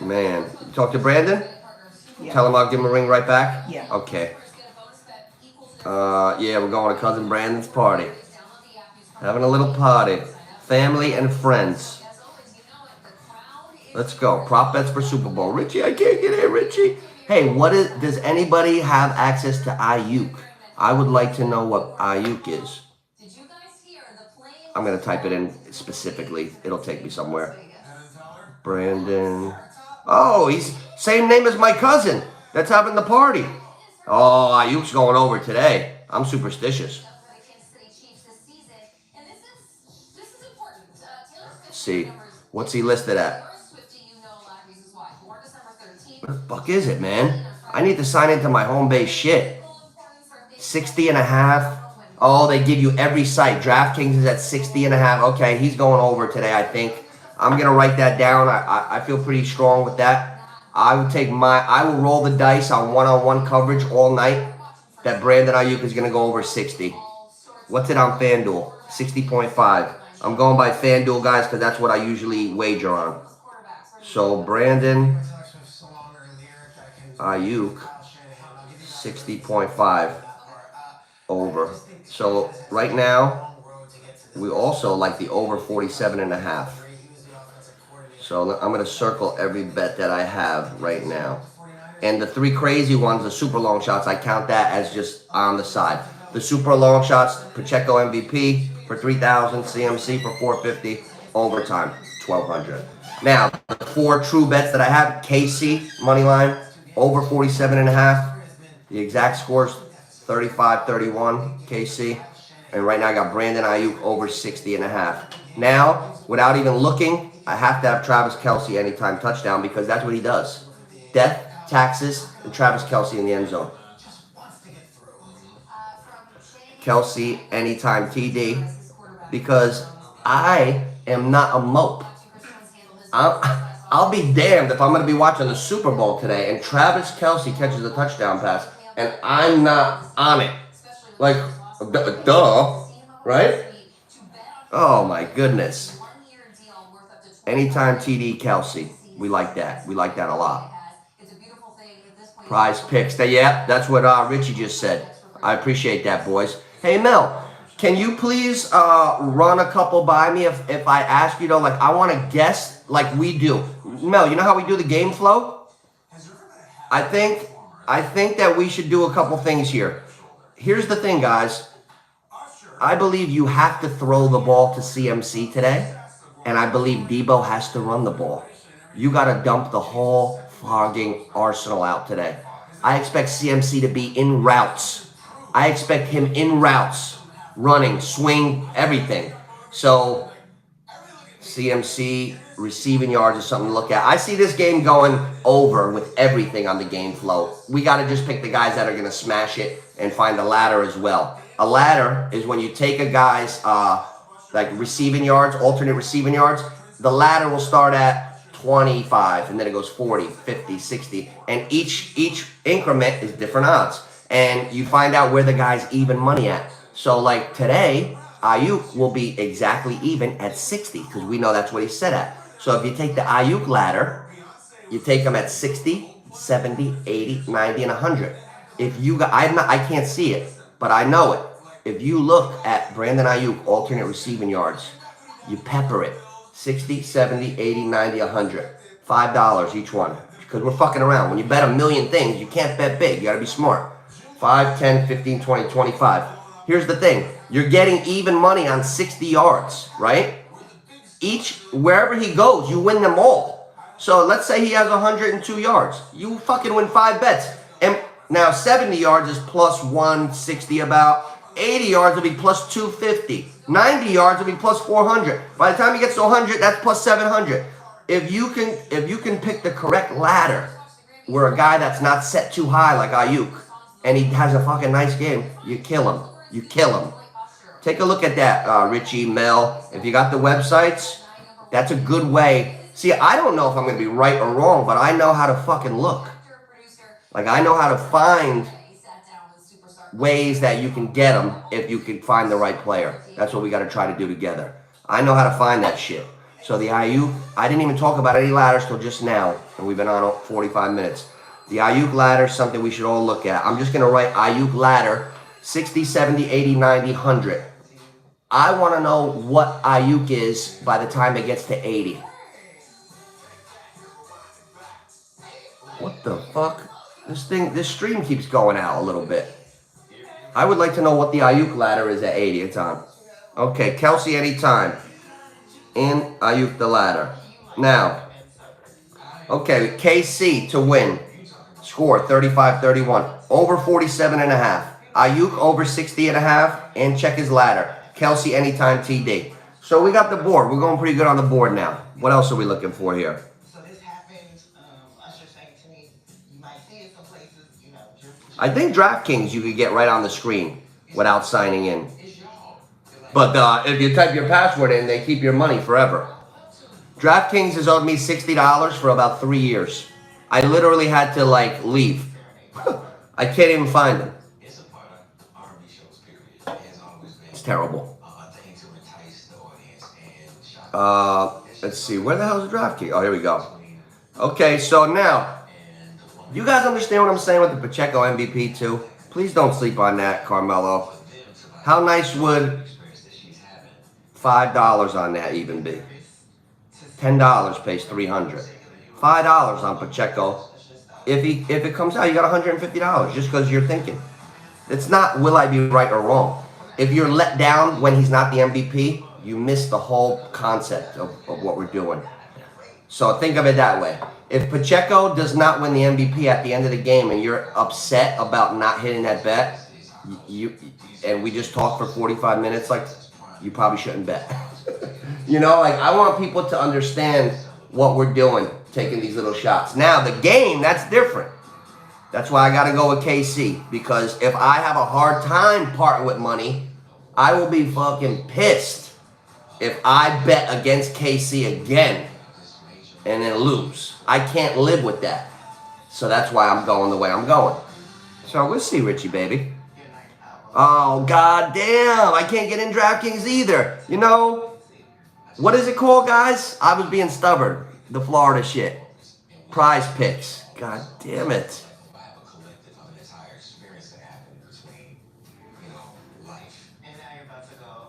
Man, you talk to Brandon? Yeah. Tell him I'll give him a ring right back? Yeah. Okay. Yeah, we're going to Cousin Brandon's party. Having a little party. Family and friends. Let's go. Prop bets for Super Bowl. Richie, I can't get in, Richie. Hey, does anybody have access to Ayuk? I would like to know what Ayuk is. I'm going to type it in specifically. It'll take me somewhere. Brandon. Oh, he's same name as my cousin that's having the party. Oh, Ayuk's going over today. I'm superstitious. Let's see. What's he listed at? What the fuck is it, man? I need to sign into my home base shit. 60.5. Oh, they give you every site. DraftKings is at 60.5. Okay, he's going over today, I think. I'm going to write that down. I feel pretty strong with that. I will roll the dice on one-on-one coverage all night that Brandon Ayuk is going to go over 60. What's it on FanDuel? 60.5. I'm going by FanDuel, guys, because that's what I usually wager on. So, Brandon Ayuk, 60.5 over. So, right now, we also like the over 47.5. So, I'm going to circle every bet that I have right now. And the three crazy ones, the super long shots, I count that as just on the side. The super long shots, Pacheco MVP for 3,000, CMC for 450, overtime 1,200. Now, the four true bets that I have, KC, money line, over 47.5. The exact scores, 35-31, KC. And right now I got Brandon Ayuk over 60.5. Now, without even looking, I have to have Travis Kelce anytime touchdown because that's what he does. Death, taxes, and Travis Kelce in the end zone. Kelce anytime TD because I am not a mope. I'll be damned if I'm going to be watching the Super Bowl today and Travis Kelce catches a touchdown pass. and I'm not on it. Like, duh, right? Oh my goodness. Anytime TD Kelsey. We like that. We like that a lot. Prize picks. Yeah, that's what Richie just said. I appreciate that, boys. Hey, Mel, can you please run a couple by me if I ask you to, like, I want to guess like we do. Mel, you know how we do the game flow? I think that we should do a couple things here. Here's the thing, guys. I believe you have to throw the ball to CMC today, and I believe Debo has to run the ball. You got to dump the whole fucking arsenal out today. I expect CMC to be in routes. I expect him in routes, running, swing, everything. So CMC receiving yards is something to look at. I see this game going over with everything on the game flow. We got to just pick the guys that are going to smash it and find the ladder as well. A ladder is when you take a guy's like receiving yards, alternate receiving yards. The ladder will start at 25, and then it goes 40, 50, 60, and each increment is different odds. And you find out where the guy's even money at. So like today, Ayuk will be exactly even at 60 because we know that's what he's set at. So if you take the Ayuk ladder, you take him at 60, 70, 80, 90, and 100. If you got, I can't see it, but I know it. If you look at Brandon Ayuk alternate receiving yards, you pepper it. 60, 70, 80, 90, 100. $5 each one. Because we're fucking around. When you bet a million things, you can't bet big. You got to be smart. 5, 10, 15, 20, 25. Here's the thing. You're getting even money on 60 yards, right? Wherever he goes, you win them all. So let's say he has 102 yards. You fucking win 5 bets. And now 70 yards is plus 160 about. 80 yards will be plus 250. 90 yards will be plus 400. By the time he gets to 100, that's plus 700. If you can pick the correct ladder, where a guy that's not set too high like Ayuk, and he has a fucking nice game, you kill him. You kill him. Take a look at that, Richie, Mel. If you got the websites, that's a good way. See, I don't know if I'm going to be right or wrong, but I know how to fucking look. Like, I know how to find ways that you can get them if you can find the right player. That's what we got to try to do together. I know how to find that shit. So the Ayuk, I didn't even talk about any ladders till just now, and we've been on 45 minutes. The Ayuk ladder is something we should all look at. I'm just going to write Ayuk ladder, 60, 70, 80, 90, 100. I want to know what Ayuk is by the time it gets to 80. What the fuck? This stream keeps going out a little bit. I would like to know what the Ayuk ladder is at 80. It's on. Okay, Kelsey anytime. And Ayuk the ladder. Now, okay, KC to win. Score 35-31. Over 47.5. Ayuk over 60.5. And check his ladder. Kelsey anytime TD. So we got the board. We're going pretty good on the board now. What else are we looking for here? So this happens, Usher saying to me, you might see it some places, you know. I think DraftKings you could get right on the screen without signing in. But if you type your password in, they keep your money forever. DraftKings has owed me $60 for about 3 years. I literally had to, like, leave. I can't even find them. It's terrible. Let's see. Where the hell is DraftKings? Oh, here we go. Okay, so now, you guys understand what I'm saying with the Pacheco MVP too? Please don't sleep on that, Carmelo. How nice would $5 on that even be? $10 pays $300. $5 on Pacheco. If it comes out, you got $150 just because you're thinking. It's not will I be right or wrong. If you're let down when he's not the MVP, you miss the whole concept of what we're doing. So think of it that way. If Pacheco does not win the MVP at the end of the game and you're upset about not hitting that bet, and we just talked for 45 minutes, like, you probably shouldn't bet. You know, like, I want people to understand what we're doing, taking these little shots. Now, the game, that's different. That's why I got to go with KC, because if I have a hard time parting with money, I will be fucking pissed if I bet against KC again and then lose. I can't live with that. So that's why I'm going the way I'm going. So So we'll see, Richie, baby. Oh, god damn. I can't get in DraftKings either. You know, what is it called, guys? I was being stubborn. The Florida shit. Prize Picks. God damn it.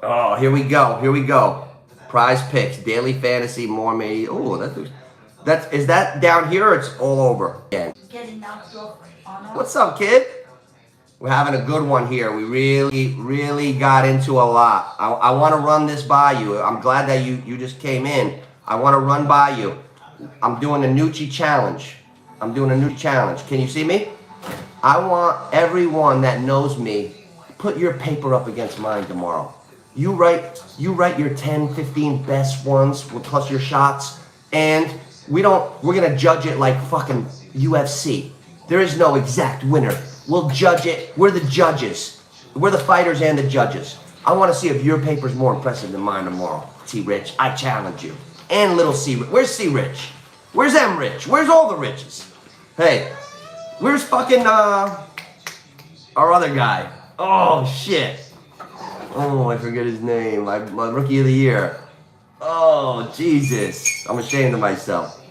Oh, here we go. Here we go. Prize Picks. Daily Fantasy. More me. Oh, is that down here or it's all over? Yeah. What's up, kid? We're having a good one here. We really got into a lot. I want to run this by you. I'm glad that you just came in. I want to run by you. I'm doing a Nucci challenge. Can you see me? I want everyone that knows me, put your paper up against mine tomorrow. You write your 10, 15 best ones plus your shots, and we're gonna judge it like fucking UFC. There is no exact winner. We'll judge it. We're the judges. We're the fighters and the judges. I want to see if your paper's more impressive than mine tomorrow. T-Rich, I challenge you. And little C-Rich. Where's C-Rich? Where's M-Rich? Where's all the riches? Hey, where's fucking, our other guy? Oh, shit. Oh, I forget his name. My rookie of the year. Oh, Jesus. I'm ashamed of myself.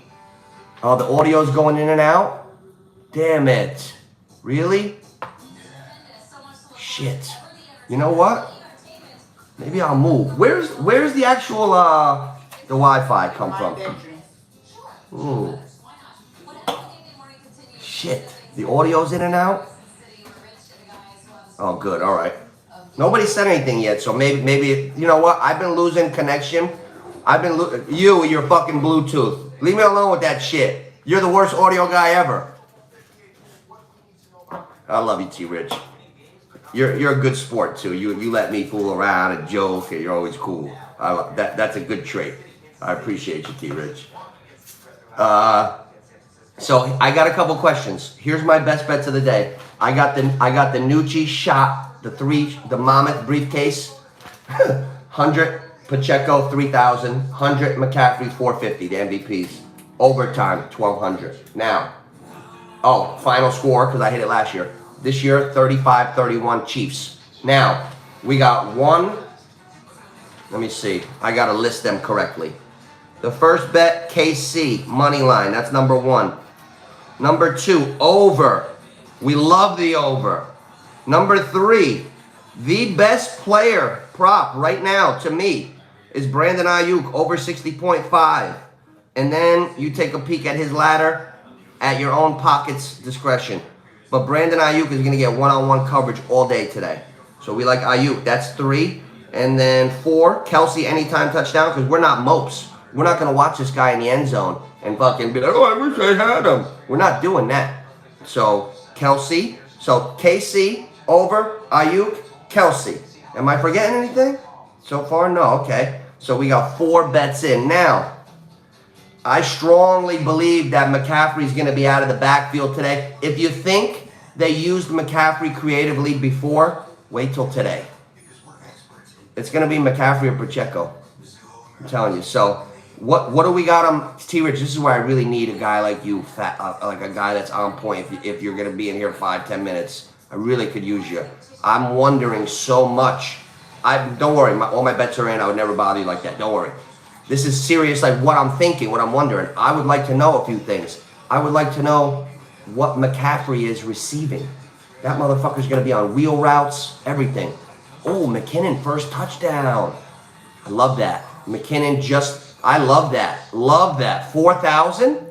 Oh, the audio's going in and out? Damn it. Really? Shit. You know what? Maybe I'll move. Where's the actual the Wi-Fi come from? Ooh. Shit. The audio's in and out? Oh, good. All right. Nobody said anything yet, so maybe you know what? I've been losing connection. You with your fucking Bluetooth. Leave me alone with that shit. You're the worst audio guy ever. I love you, T-Rich. You're a good sport too. You let me fool around and joke, and you're always cool. I love that. That's a good trait. I appreciate you, T-Rich. So I got a couple questions. Here's my best bets of the day. I got the Nucci shot, the Monmouth briefcase, 100 Pacheco 3,000, 100 McCaffrey 450, the MVPs. Overtime 1,200. Now. Oh, final score, because I hit it last year. This year, 35-31 Chiefs. Now, we got one. Let me see. I got to list them correctly. The first bet, KC, money line. That's number 1. Number 2, over. We love the over. Number 3, the best player prop right now to me is Brandon Ayuk, over 60.5. And then you take a peek at his ladder. At your own pocket's discretion. But Brandon Ayuk is going to get one-on-one coverage all day today. So we like Ayuk. That's 3. And then 4, Kelsey anytime touchdown, because we're not mopes. We're not going to watch this guy in the end zone and fucking be like, oh, I wish I had him. We're not doing that. So Kelsey. So KC, over, Ayuk, Kelsey. Am I forgetting anything? So far, no. Okay. So we got 4 bets in. Now, I strongly believe that McCaffrey's going to be out of the backfield today. If you think they used McCaffrey creatively before, wait till today. It's going to be McCaffrey or Pacheco. I'm telling you. So, what do we got on T-Rich? This is where I really need a guy like you, like a guy that's on point. If you're going to be in here 5-10 minutes, I really could use you. I'm wondering so much. Don't worry. All my bets are in. I would never bother you like that. Don't worry. This is serious, like what I'm thinking, what I'm wondering. I would like to know a few things. I would like to know what McCaffrey is receiving. That motherfucker's going to be on wheel routes, everything. Oh, McKinnon, first touchdown. I love that. McKinnon I love that. Love that. 4,000?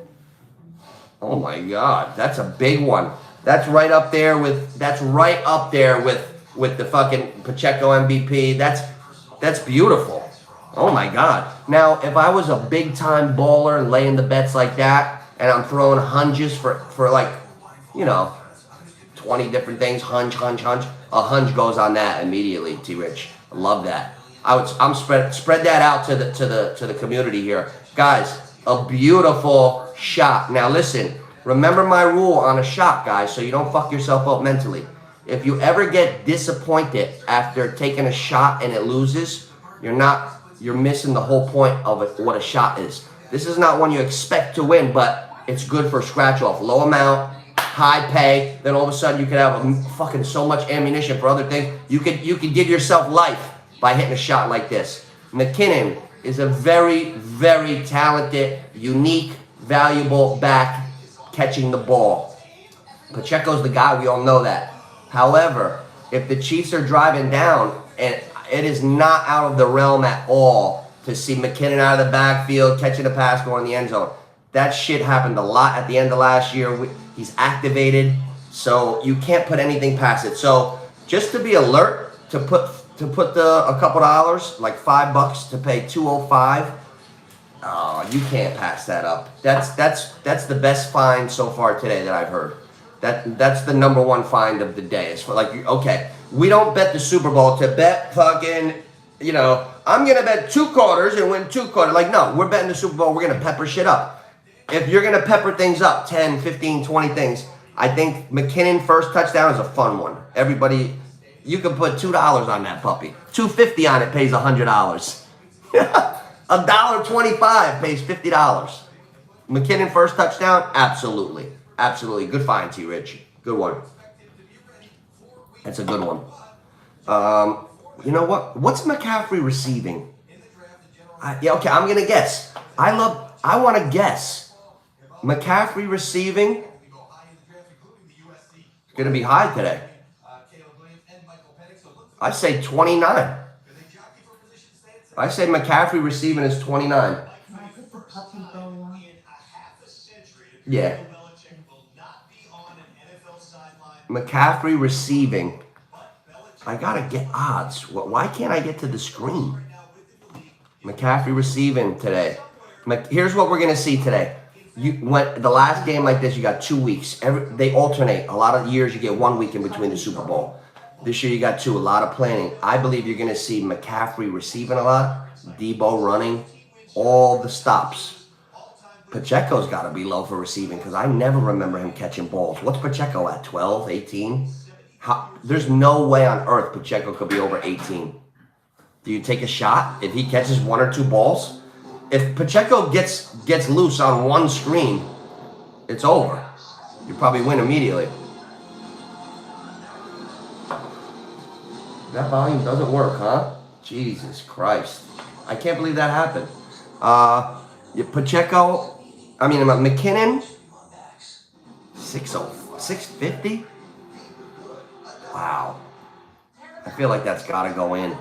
Oh my God, that's a big one. That's right up there with the fucking Pacheco MVP. That's beautiful. Oh my God. Now, if I was a big time baller and laying the bets like that, and I'm throwing hunches for like, 20 different things, hunch. A hunch goes on that immediately, T-Rich. I love that. I'm spread that out to the community here. Guys, a beautiful shot. Now listen, remember my rule on a shot, guys, so you don't fuck yourself up mentally. If you ever get disappointed after taking a shot and it loses, you're missing the whole point of it, what a shot is. This is not one you expect to win, but it's good for scratch off. Low amount, high pay. Then all of a sudden you could have fucking so much ammunition for other things. You could give yourself life by hitting a shot like this. McKinnon is a very, very talented, unique, valuable back catching the ball. Pacheco's the guy, we all know that. However, if the Chiefs are driving down, and it is not out of the realm at all to see McKinnon out of the backfield, catching a pass, going in the end zone. That shit happened a lot at the end of last year. He's activated, so you can't put anything past it. So just to be alert, to put a couple dollars, like $5 to pay $205. You can't pass that up. That's the best find so far today that I've heard. That's the number one find of the day. It's for like, okay, we don't bet the Super Bowl to bet fucking, I'm gonna bet 2 quarters and win 2 quarters. Like, no, we're betting the Super Bowl. We're gonna pepper shit up. If you're gonna pepper things up, 10, 15, 20 things, I think McKinnon first touchdown is a fun one. Everybody, you can put $2 on that puppy. $2.50 on it pays $100. $1.25 pays $50. McKinnon first touchdown? Absolutely. Absolutely. Good find, T. Rich. Good one. That's a good one. You know what? What's McCaffrey receiving? Okay, I'm going to guess. I want to guess. McCaffrey receiving. It's going to be high today. I say 29. I say McCaffrey receiving is 29. Yeah. McCaffrey receiving. I gotta get odds. Why can't I get to the screen? McCaffrey receiving today. Here's what we're gonna see today. The last game like this, you got 2 weeks. They alternate. A lot of years you get 1 week in between the Super Bowl. This year you got 2. A lot of planning. I believe you're gonna see McCaffrey receiving a lot. Debo running. All the stops. Pacheco's got to be low for receiving because I never remember him catching balls. What's Pacheco at, 12, 18? There's no way on earth Pacheco could be over 18. Do you take a shot if he catches 1 or 2 balls? If Pacheco gets loose on one screen, it's over. You probably win immediately. That volume doesn't work, huh? Jesus Christ. I can't believe that happened. McKinnon, 650? Wow. I feel like that's got to go in.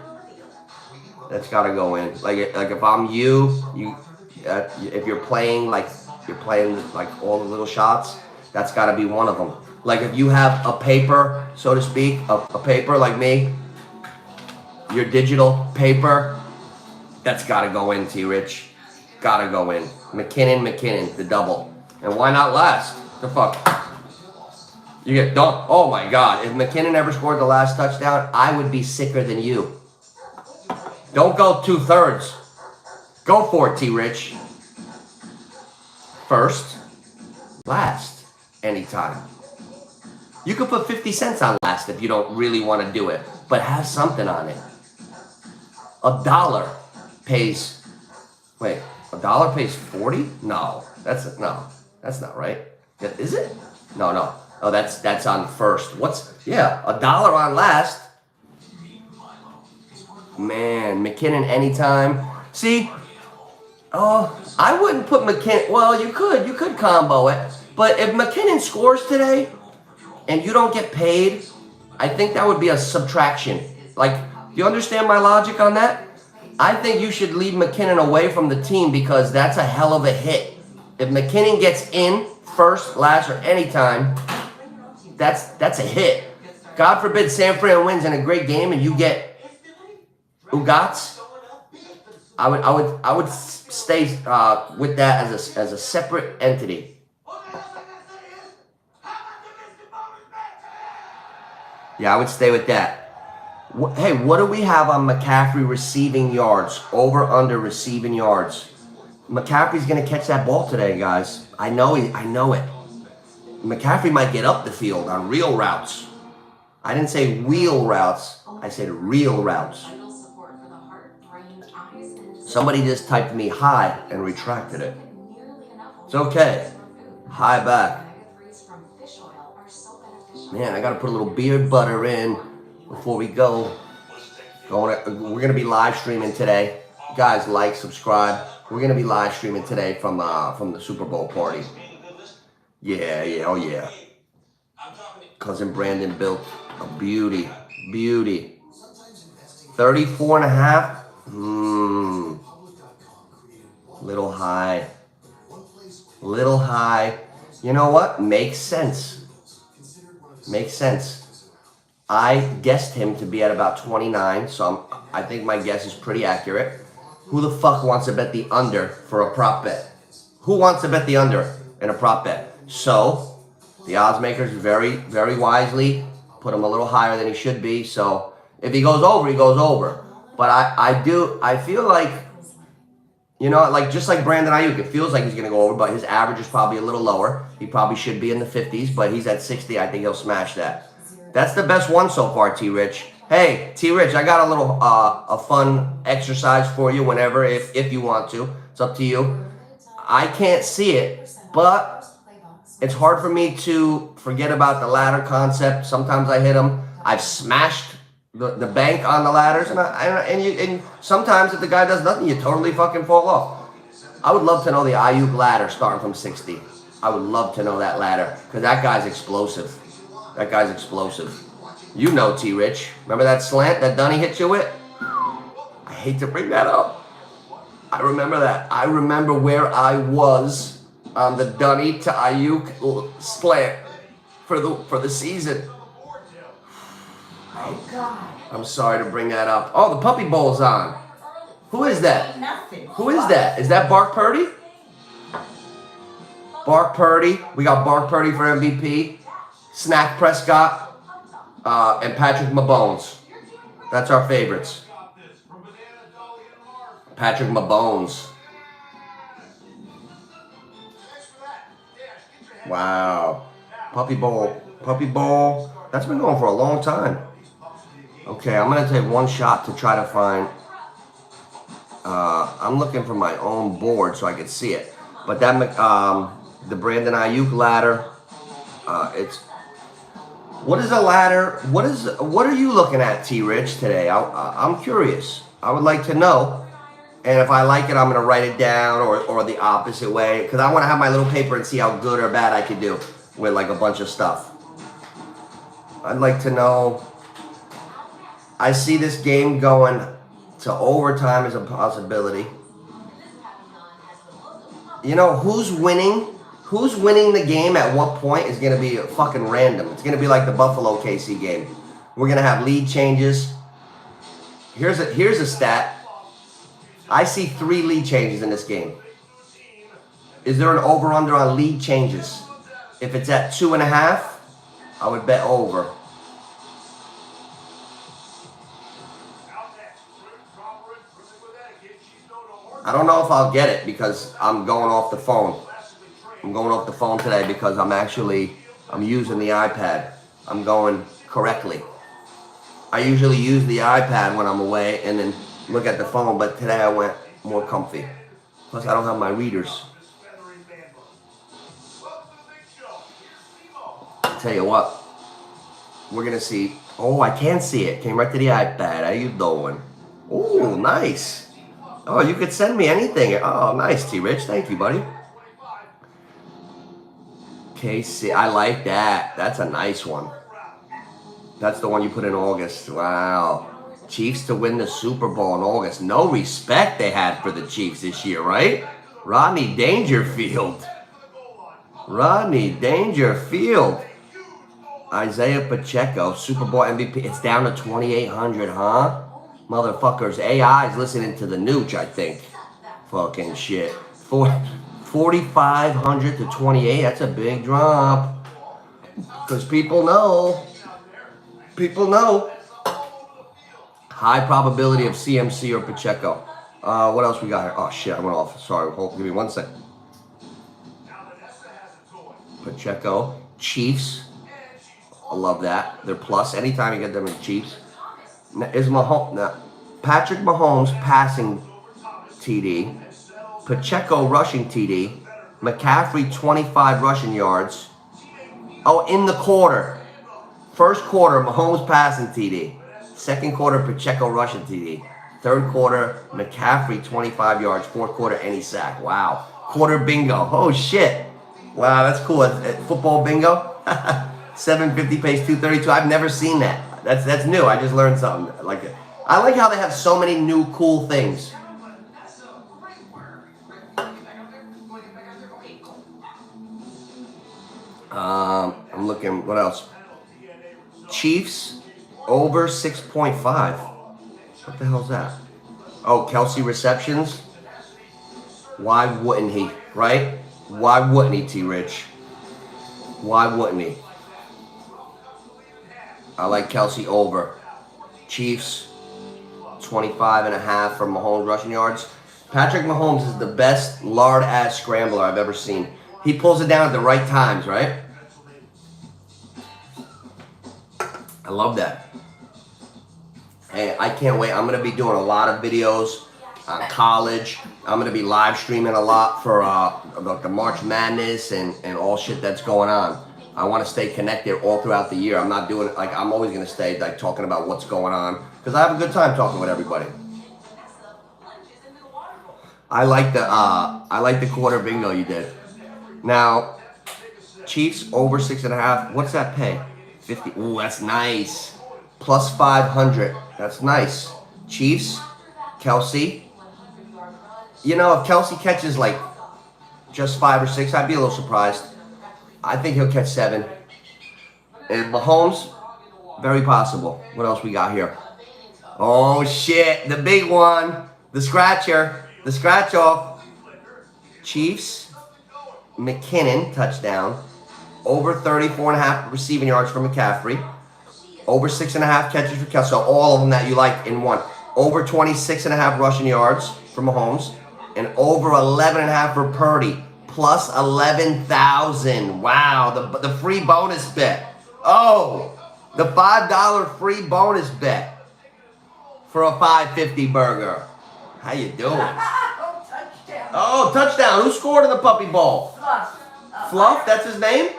That's got to go in. Like if I'm if you're playing like all the little shots, that's got to be one of them. Like if you have a paper, so to speak, a paper like me, your digital paper, that's got to go in, T-Rich. Got to go in. McKinnon, the double. And why not last? The fuck? Oh my God. If McKinnon ever scored the last touchdown, I would be sicker than you. Don't go 2/3. Go for it, T-Rich. First, last, anytime. You could put 50 cents on last if you don't really want to do it, but have something on it. $1 pays, wait, $1 pays 40? No, that's not right. Is it? No. Oh, that's on first. $1 on last. Man, McKinnon anytime. See, I wouldn't put McKinnon. Well, you could combo it. But if McKinnon scores today and you don't get paid, I think that would be a subtraction. Like, do you understand my logic on that? I think you should leave McKinnon away from the team because that's a hell of a hit. If McKinnon gets in first, last, or anytime, that's a hit. God forbid San Fran wins in a great game and you get Ugats. I would stay with that as a separate entity. Yeah, I would stay with that. Hey, what do we have on McCaffrey receiving yards? Over, under receiving yards. McCaffrey's going to catch that ball today, guys. I know it. McCaffrey might get up the field on real routes. I didn't say wheel routes. I said real routes. Somebody just typed me hi and retracted it. It's okay. Hi back. Man, I gotta put a little beard butter in before we go. We're gonna be live streaming today. Guys, like, subscribe. We're gonna be live streaming today from the Super Bowl party. Yeah, oh yeah. Cousin Brandon built a beauty. 34 and a half. Little high. You know what? Makes sense. I guessed him to be at about 29, so I think my guess is pretty accurate. Who the fuck wants to bet the under for a prop bet? Who wants to bet the under in a prop bet? So, the odds makers very, very wisely put him a little higher than he should be. So, if he goes over, he goes over. But I feel like, you know, like just like Brandon Ayuk, it feels like he's going to go over, but his average is probably a little lower. He probably should be in the 50s, but he's at 60. I think he'll smash that. That's the best one so far, T-Rich. Hey, T-Rich, I got a little a fun exercise for you whenever, if you want to. It's up to you. I can't see it, but it's hard for me to forget about the ladder concept. Sometimes I hit them. I've smashed the bank on the ladders, and sometimes if the guy does nothing, you totally fucking fall off. I would love to know the Ayuk ladder starting from 60. I would love to know that ladder because that guy's explosive. You know, T-Rich. Remember that slant that Dunny hit you with? I hate to bring that up. I remember that. I remember where I was on the Dunny to Ayuk slant for the season. Oh, God. I'm sorry to bring that up. Oh, the Puppy Bowl's on. Who is that? Who is that? Is that Bark Purdy? Bark Purdy. We got Bark Purdy for MVP. Snack Prescott. And Patrick Mahomes. That's our favorites. Patrick Mahomes. Wow. Puppy Bowl. That's been going for a long time. Okay, I'm going to take one shot to try to find... I'm looking for my own board so I can see it. But that the Brandon Ayuk ladder, it's... What is a ladder? What are you looking at, T-Rich, today? I'm curious. I would like to know. And if I like it, I'm going to write it down or the opposite way. Because I want to have my little paper and see how good or bad I can do with like a bunch of stuff. I'd like to know. I see this game going to overtime as a possibility. You know, who's winning the game at what point is going to be fucking random. It's going to be like the Buffalo KC game. We're going to have lead changes. Here's a stat. I see 3 lead changes in this game. Is there an over-under on lead changes? If it's at 2.5, I would bet over. I don't know if I'll get it because I'm going off the phone. I'm going off the phone today because I'm using the iPad. I'm going correctly. I usually use the iPad when I'm away and then look at the phone, but today I went more comfy. Plus I don't have my readers. I'll tell you what, we're going to see. Oh, I can see it. Came right to the iPad. How you doing? Oh, nice. Oh, you could send me anything. Oh, nice, T-Rich. Thank you, buddy. KC, I like that. That's a nice one. That's the one you put in August. Wow. Chiefs to win the Super Bowl in August. No respect they had for the Chiefs this year, right? Rodney Dangerfield. Isaiah Pacheco, Super Bowl MVP. It's down to 2,800, huh? Motherfuckers, AI's listening to the nooch, I think. Fucking shit. 4,500 to 28, that's a big drop. Because people know. High probability of CMC or Pacheco. What else we got here? Oh shit, I went off. Sorry, give me 1 second. Pacheco, Chiefs. I love that. They're plus anytime you get them in Chiefs. Patrick Mahomes passing TD. Pacheco rushing TD. McCaffrey 25 rushing yards. Oh, in the quarter. First quarter, Mahomes passing TD. Second quarter, Pacheco rushing TD. Third quarter, McCaffrey 25 yards. Fourth quarter, any sack. Wow. Quarter bingo. Oh shit. Wow, that's cool. Football bingo. 750 pays 232. I've never seen that. That's new. I just learned something. I like how they have so many new cool things. I'm looking. What else? Chiefs over 6.5. What the hell's that? Oh, Kelsey receptions. Why wouldn't he? Right? Why wouldn't he, T-Rich? Why wouldn't he? I like Kelsey over. Chiefs 25.5 for Mahomes rushing yards. Patrick Mahomes is the best lard-ass scrambler I've ever seen. He pulls it down at the right times, right? I love that. Hey, I can't wait. I'm going to be doing a lot of videos on college. I'm going to be live streaming a lot for the March Madness and all shit that's going on. I want to stay connected all throughout the year. I'm not doing it I'm always going to stay talking about what's going on because I have a good time talking with everybody. I like the quarter bingo you did. Now, Chiefs over 6.5. What's that pay? 50. Ooh, that's nice. Plus 500. That's nice. Chiefs, Kelsey. You know, if Kelsey catches just 5 or 6, I'd be a little surprised. I think he'll catch 7. And Mahomes, very possible. What else we got here? Oh shit, the big one, the scratcher, the scratch off. Chiefs, McKinnon touchdown. Over 34.5 receiving yards for McCaffrey. Over 6.5 catches for Kelsey. So all of them that you like in one. Over 26.5 rushing yards for Mahomes. And over 11.5 for Purdy. Plus 11,000. Wow, the free bonus bet. Oh, the $5 free bonus bet for a $5.50 burger. How you doing? Oh, touchdown. Oh, touchdown. Who scored in the Puppy Bowl? Fluff. Fluff? That's his name?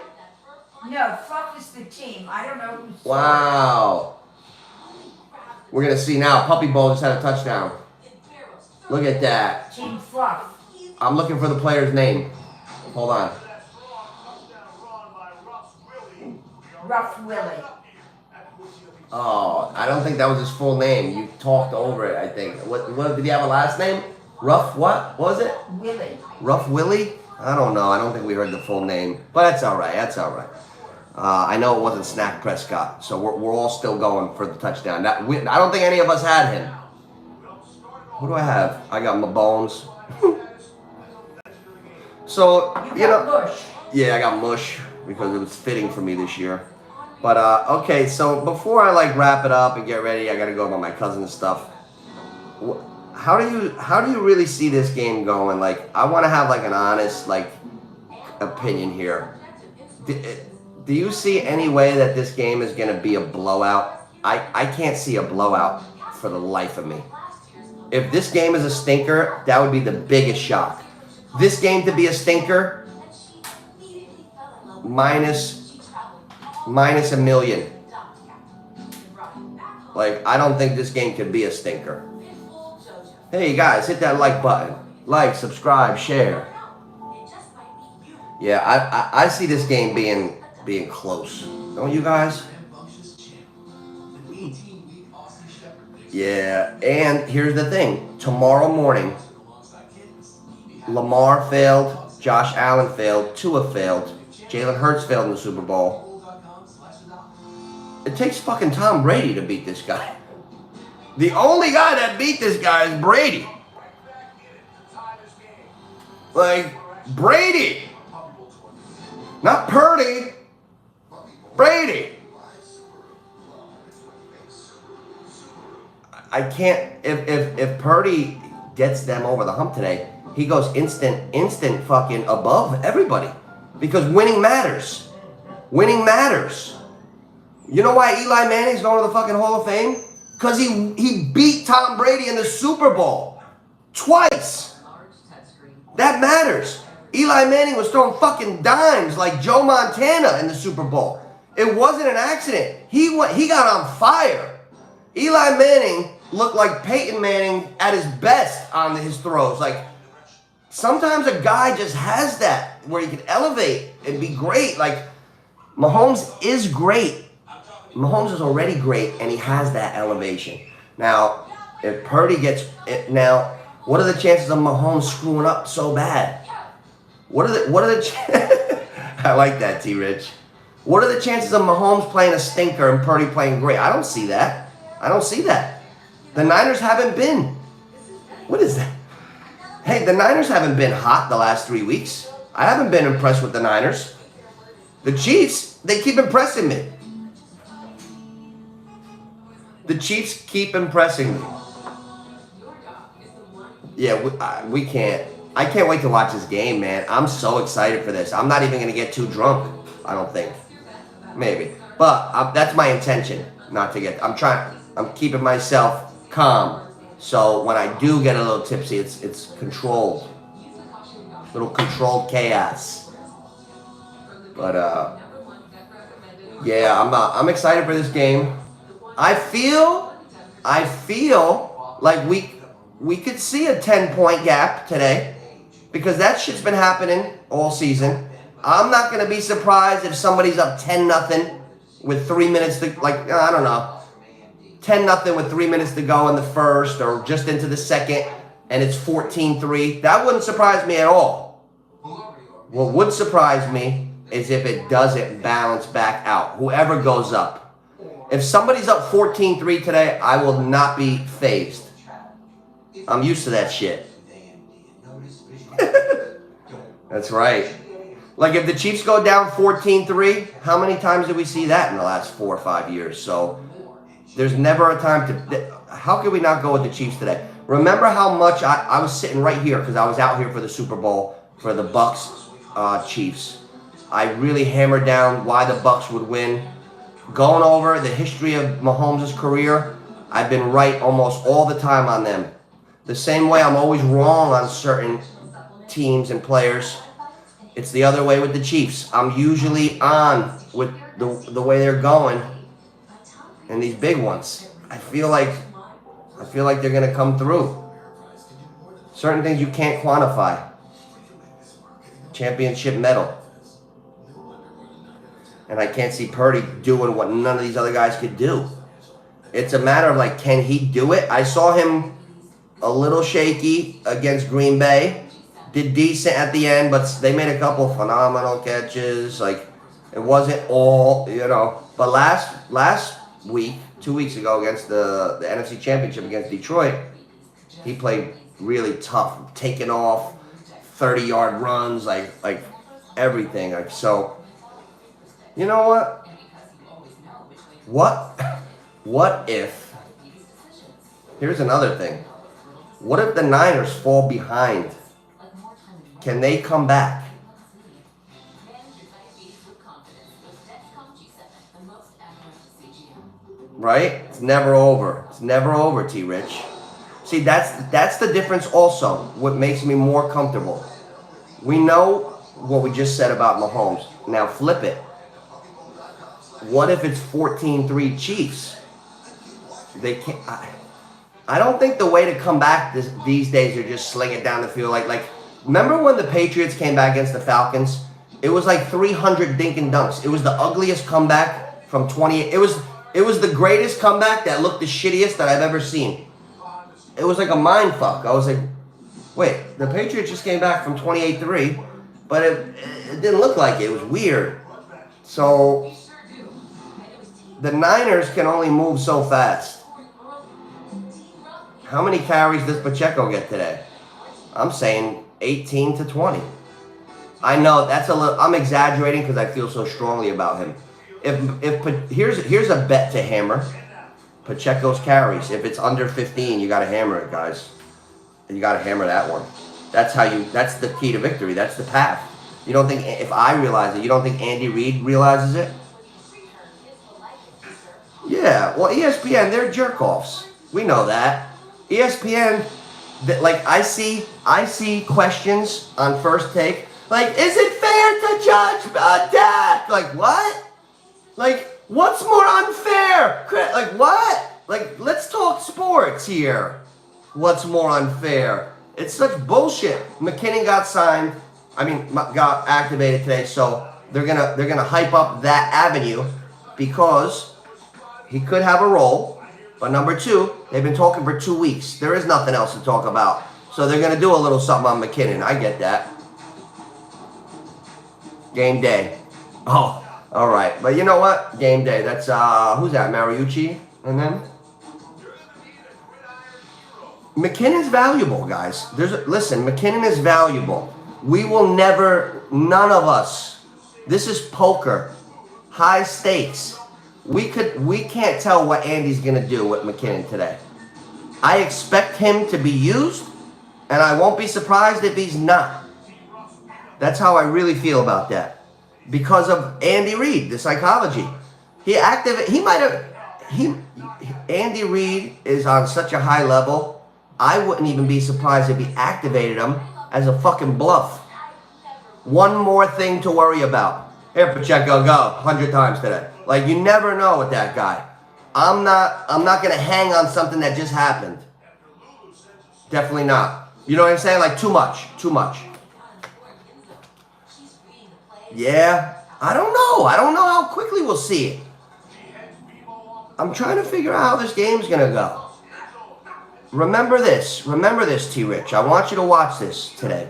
No, Fluff is the team. I don't know who's. Wow. We're going to see now. Puppy Bowl just had a touchdown. Look at that. Team Fluff. I'm looking for the player's name. Hold on. Rough Willie. Oh, I don't think that was his full name. You talked over it, I think. What did he have a last name? Rough what? What was it? Willie. Rough Willie? I don't know. I don't think we heard the full name. But that's all right. That's all right. I know it wasn't Snack Prescott. So we're all still going for the touchdown. I don't think any of us had him. Who do I have? I got my bones. So, You got Bush. yeah, I got mush because it was fitting for me this year. But, okay, so before I, wrap it up and get ready, I got to go about my cousin's stuff. How do you really see this game going? I want to have, an honest, opinion here. Do you see any way that this game is going to be a blowout? I can't see a blowout for the life of me. If this game is a stinker, that would be the biggest shock. This game to be a stinker, minus $1 million. I don't think this game could be a stinker. Hey guys, hit that like button. Like, subscribe, share. Yeah, I see this game being close. Don't you guys? Yeah, and here's the thing. Tomorrow morning, Lamar failed, Josh Allen failed, Tua failed, Jalen Hurts failed in the Super Bowl. It takes fucking Tom Brady to beat this guy. The only guy that beat this guy is Brady. Brady. Not Purdy. Brady. I can't, if Purdy gets them over the hump today, he goes instant fucking above everybody. Because winning matters. Winning matters. You know why Eli Manning's going to the fucking Hall of Fame? Because he beat Tom Brady in the Super Bowl. Twice. That matters. Eli Manning was throwing fucking dimes like Joe Montana in the Super Bowl. It wasn't an accident. He got on fire. Eli Manning looked like Peyton Manning at his best on his throws. Like, sometimes a guy just has that where he can elevate and be great. Like, Mahomes is great. Mahomes is already great, and he has that elevation. Now, if Purdy gets it, now, what are the chances of Mahomes screwing up so bad? What are the I like that, T-Rich. What are the chances of Mahomes playing a stinker and Purdy playing great? I don't see that. I don't see that. The Niners haven't been. What is that? Hey, the Niners haven't been hot the last 3 weeks. I haven't been impressed with the Niners. The Chiefs, they keep impressing me. The Chiefs keep impressing me. Yeah, we can't. I can't wait to watch this game, man. I'm so excited for this. I'm not even going to get too drunk, I don't think. Maybe. But that's my intention, not to get... I'm keeping myself calm. So when I do get a little tipsy, it's controlled. Little controlled chaos. But, yeah, I'm excited for this game. I feel like we could see a 10-point gap today because that shit's been happening all season. I'm not going to be surprised if somebody's up 10-0 with 3 minutes to, like, I don't know, 10-0 with 3 minutes to go in the first or just into the second, and it's 14-3. That wouldn't surprise me at all. What would surprise me is if it doesn't balance back out. Whoever goes up. If somebody's up 14-3 today, I will not be fazed. I'm used to that shit. That's right. Like if the Chiefs go down 14-3, how many times did we see that in the last 4 or 5 years? So there's never a time to... How can we not go with the Chiefs today? Remember how much I was sitting right here because I was out here for the Super Bowl for the Bucks Chiefs. I really hammered down why the Bucks would win. Going over the history of Mahomes' career, I've been right almost all the time on them. The same way I'm always wrong on certain teams and players. It's the other way with the Chiefs. I'm usually on with the way they're going and these big ones. I feel like they're going to come through. Certain things you can't quantify. Championship medal. And I can't see Purdy doing what none of these other guys could do. It's a matter of, like, can he do it? I saw him a little shaky against Green Bay. Did decent at the end, but they made a couple phenomenal catches. Like, it wasn't all, you know. But last week, 2 weeks ago, against the NFC Championship against Detroit, he played really tough. Taking off, 30-yard runs, like everything. Like, so... You know what? What if... Here's another thing. What if the Niners fall behind? Can they come back? Right? It's never over. It's never over, T-Rich. See, that's the difference also. What makes me more comfortable. We know what we just said about Mahomes. Now flip it. What if it's 14-3 Chiefs? They can't. I don't think the way to come back these days are just sling it down the field. Like, remember when the Patriots came back against the Falcons? It was like 300 dink and dunks. It was the ugliest comeback from 28. It was the greatest comeback that looked the shittiest that I've ever seen. It was like a mind fuck. I was like, wait, the Patriots just came back from 28-3, but it didn't look like it. It was weird. So the Niners can only move so fast. How many carries does Pacheco get today? I'm saying 18 to 20. I know that's a little. I'm exaggerating because I feel so strongly about him. Here's a bet to hammer. Pacheco's carries. If it's under 15, you got to hammer it, guys. You got to hammer that one. That's the key to victory. That's the path. You don't think, if I realize it, you don't think Andy Reid realizes it? Yeah, well, ESPN, they're jerk-offs. We know that. ESPN, like, I see questions on First Take, like, is it fair to judge Dak? Like, what? Like, what's more unfair? Like, what? Like, let's talk sports here. What's more unfair? It's such bullshit. McKinnon got signed. Got activated today, so they're gonna hype up that avenue because he could have a role. But number two, they've been talking for 2 weeks. There is nothing else to talk about. So they're gonna do a little something on McKinnon. I get that. Game day. Oh, all right. But you know what? Game day. That's who's that? Mariucci and then McKinnon's valuable, guys. Listen, McKinnon is valuable. We will never, none of us. This is poker. High stakes. We can't tell what Andy's gonna do with McKinnon today. I expect him to be used, and I won't be surprised if he's not. That's how I really feel about that. Because of Andy Reid, the psychology. Andy Reid is on such a high level, I wouldn't even be surprised if he activated him as a fucking bluff. One more thing to worry about. Here, Pacheco, go 100 times today. Like, you never know with that guy. I'm not gonna hang on something that just happened. Definitely not. You know what I'm saying? Like, too much. Yeah, I don't know. I don't know how quickly we'll see it. I'm trying to figure out how this game's gonna go. Remember this, T-Rich. I want you to watch this today.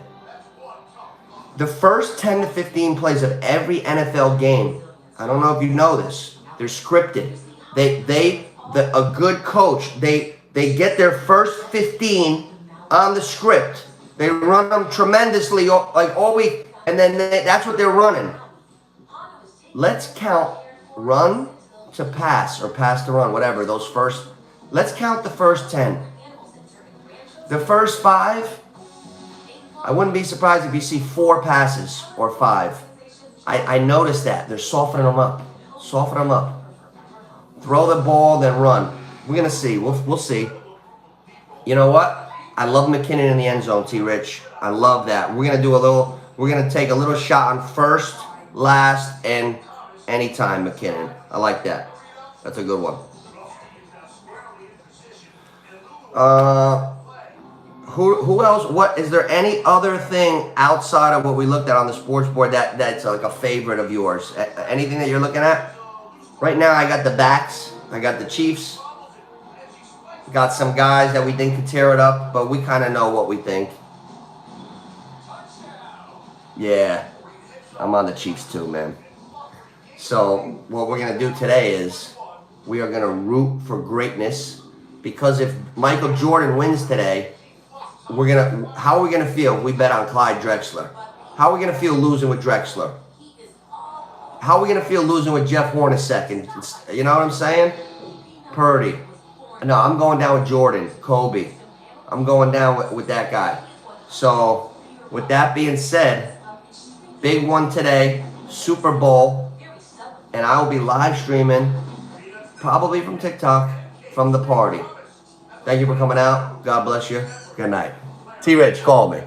The first 10 to 15 plays of every NFL game, I don't know if you know this, they're scripted. A good coach, they get their first 15 on the script. They run them tremendously all week, and then that's what they're running. Let's count run to pass or pass to run, whatever, let's count the first 10. The first 5, I wouldn't be surprised if you see 4 passes or 5. I noticed that. They're softening them up. Throw the ball, then run. We're going to see. We'll see. You know what? I love McKinnon in the end zone, T-Rich. I love that. We're going to take a little shot on first, last, and anytime McKinnon. I like that. That's a good one. Who else? What is there any other thing outside of what we looked at on the sports board that's like a favorite of yours? Anything that you're looking at? Right now, I got the backs. I got the Chiefs. Got some guys that we think could tear it up, but we kind of know what we think. Yeah, I'm on the Chiefs too, man. So what we're gonna do today is we are gonna root for greatness, because if Michael Jordan wins today, how are we gonna feel if we bet on Clyde Drexler? How are we gonna feel losing with Drexler? How are we gonna feel losing with Jeff Hornacek? You know what I'm saying? Purdy. No, I'm going down with Jordan, Kobe. I'm going down with that guy. So, with that being said, big one today, Super Bowl, and I will be live streaming, probably from TikTok, from the party. Thank you for coming out. God bless you. Good night. T-Rich, call me.